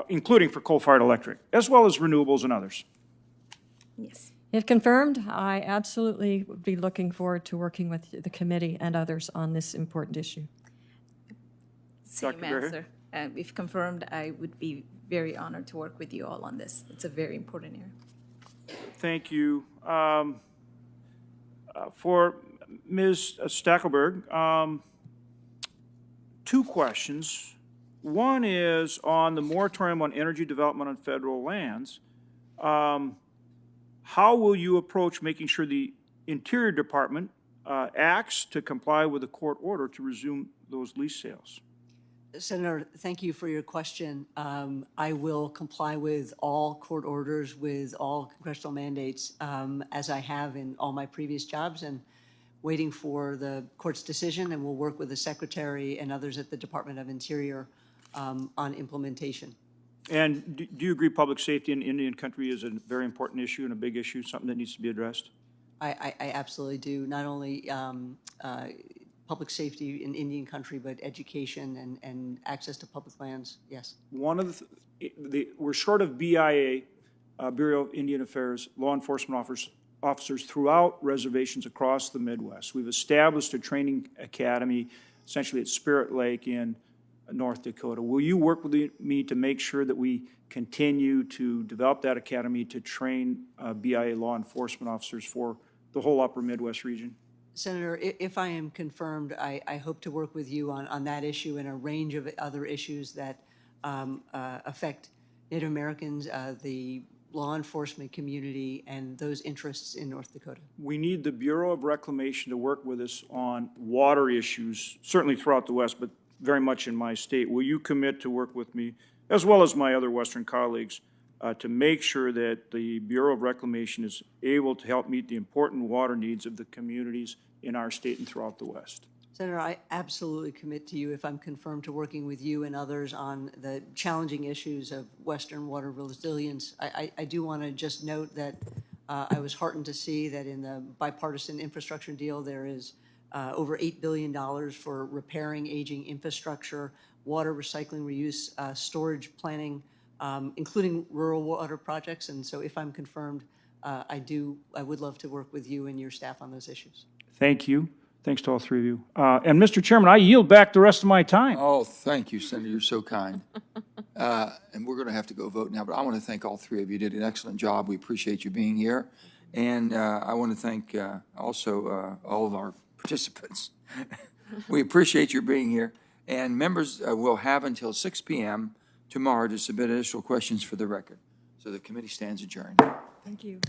including for coal-fired electric, as well as renewables and others? Yes. If confirmed, I absolutely would be looking forward to working with the committee and others on this important issue. Same Dr. Berhe? answer. If confirmed, I would be very honored to work with you all on this. It's a very important area. Thank you. For Ms. Stackelberg, two questions. One is on the moratorium on energy development on federal lands. How will you approach making sure the Interior Department acts to comply with the court order to resume those lease sales? Senator, thank you for your question. I will comply with all court orders, with all congressional mandates, as I have in all my previous jobs, and waiting for the court's decision, and we'll work with the Secretary and others at the Department of Interior on implementation. And do you agree public safety in Indian country is a very important issue and a big issue, something that needs to be addressed? I absolutely do. Not only public safety in Indian country, but education and access to public lands, yes. One of we're short of BIA, Bureau of Indian Affairs, law enforcement officers throughout reservations across the Midwest. We've established a training academy, essentially at Spirit Lake in North Dakota. Will you work with me to make sure that we continue to develop that academy to train BIA law enforcement officers for the whole upper Midwest region? Senator, if I am confirmed, I hope to work with you on that issue and a range of other issues that affect Native Americans, the law enforcement community, and those interests in North Dakota. We need the Bureau of Reclamation to work with us on water issues, certainly throughout the West, but very much in my state. Will you commit to work with me, as well as my other Western colleagues, to make sure that the Bureau of Reclamation is able to help meet the important water needs of the communities in our state and throughout the West? Senator, I absolutely commit to you, if I'm confirmed, to working with you and others on the challenging issues of Western water resilience. I do want to just note that I was heartened to see that in the bipartisan infrastructure deal, there is over $8 billion for repairing aging infrastructure, water recycling, reuse, storage planning, including rural water projects. And so if I'm confirmed, I would love to work with you and your staff on those issues. Thank you. Thanks to all three of you. And Mr. Chairman, I yield back the rest of my time. Oh, thank you, Senator. You're so kind. And we're going to have to go vote now, but I want to thank all three of you. You did an excellent job. We appreciate you being here. And I want to thank also all of our participants. We appreciate your being here. And members will have until 6 p.m. tomorrow to submit additional questions for the record. So the committee stands adjourned. Thank you.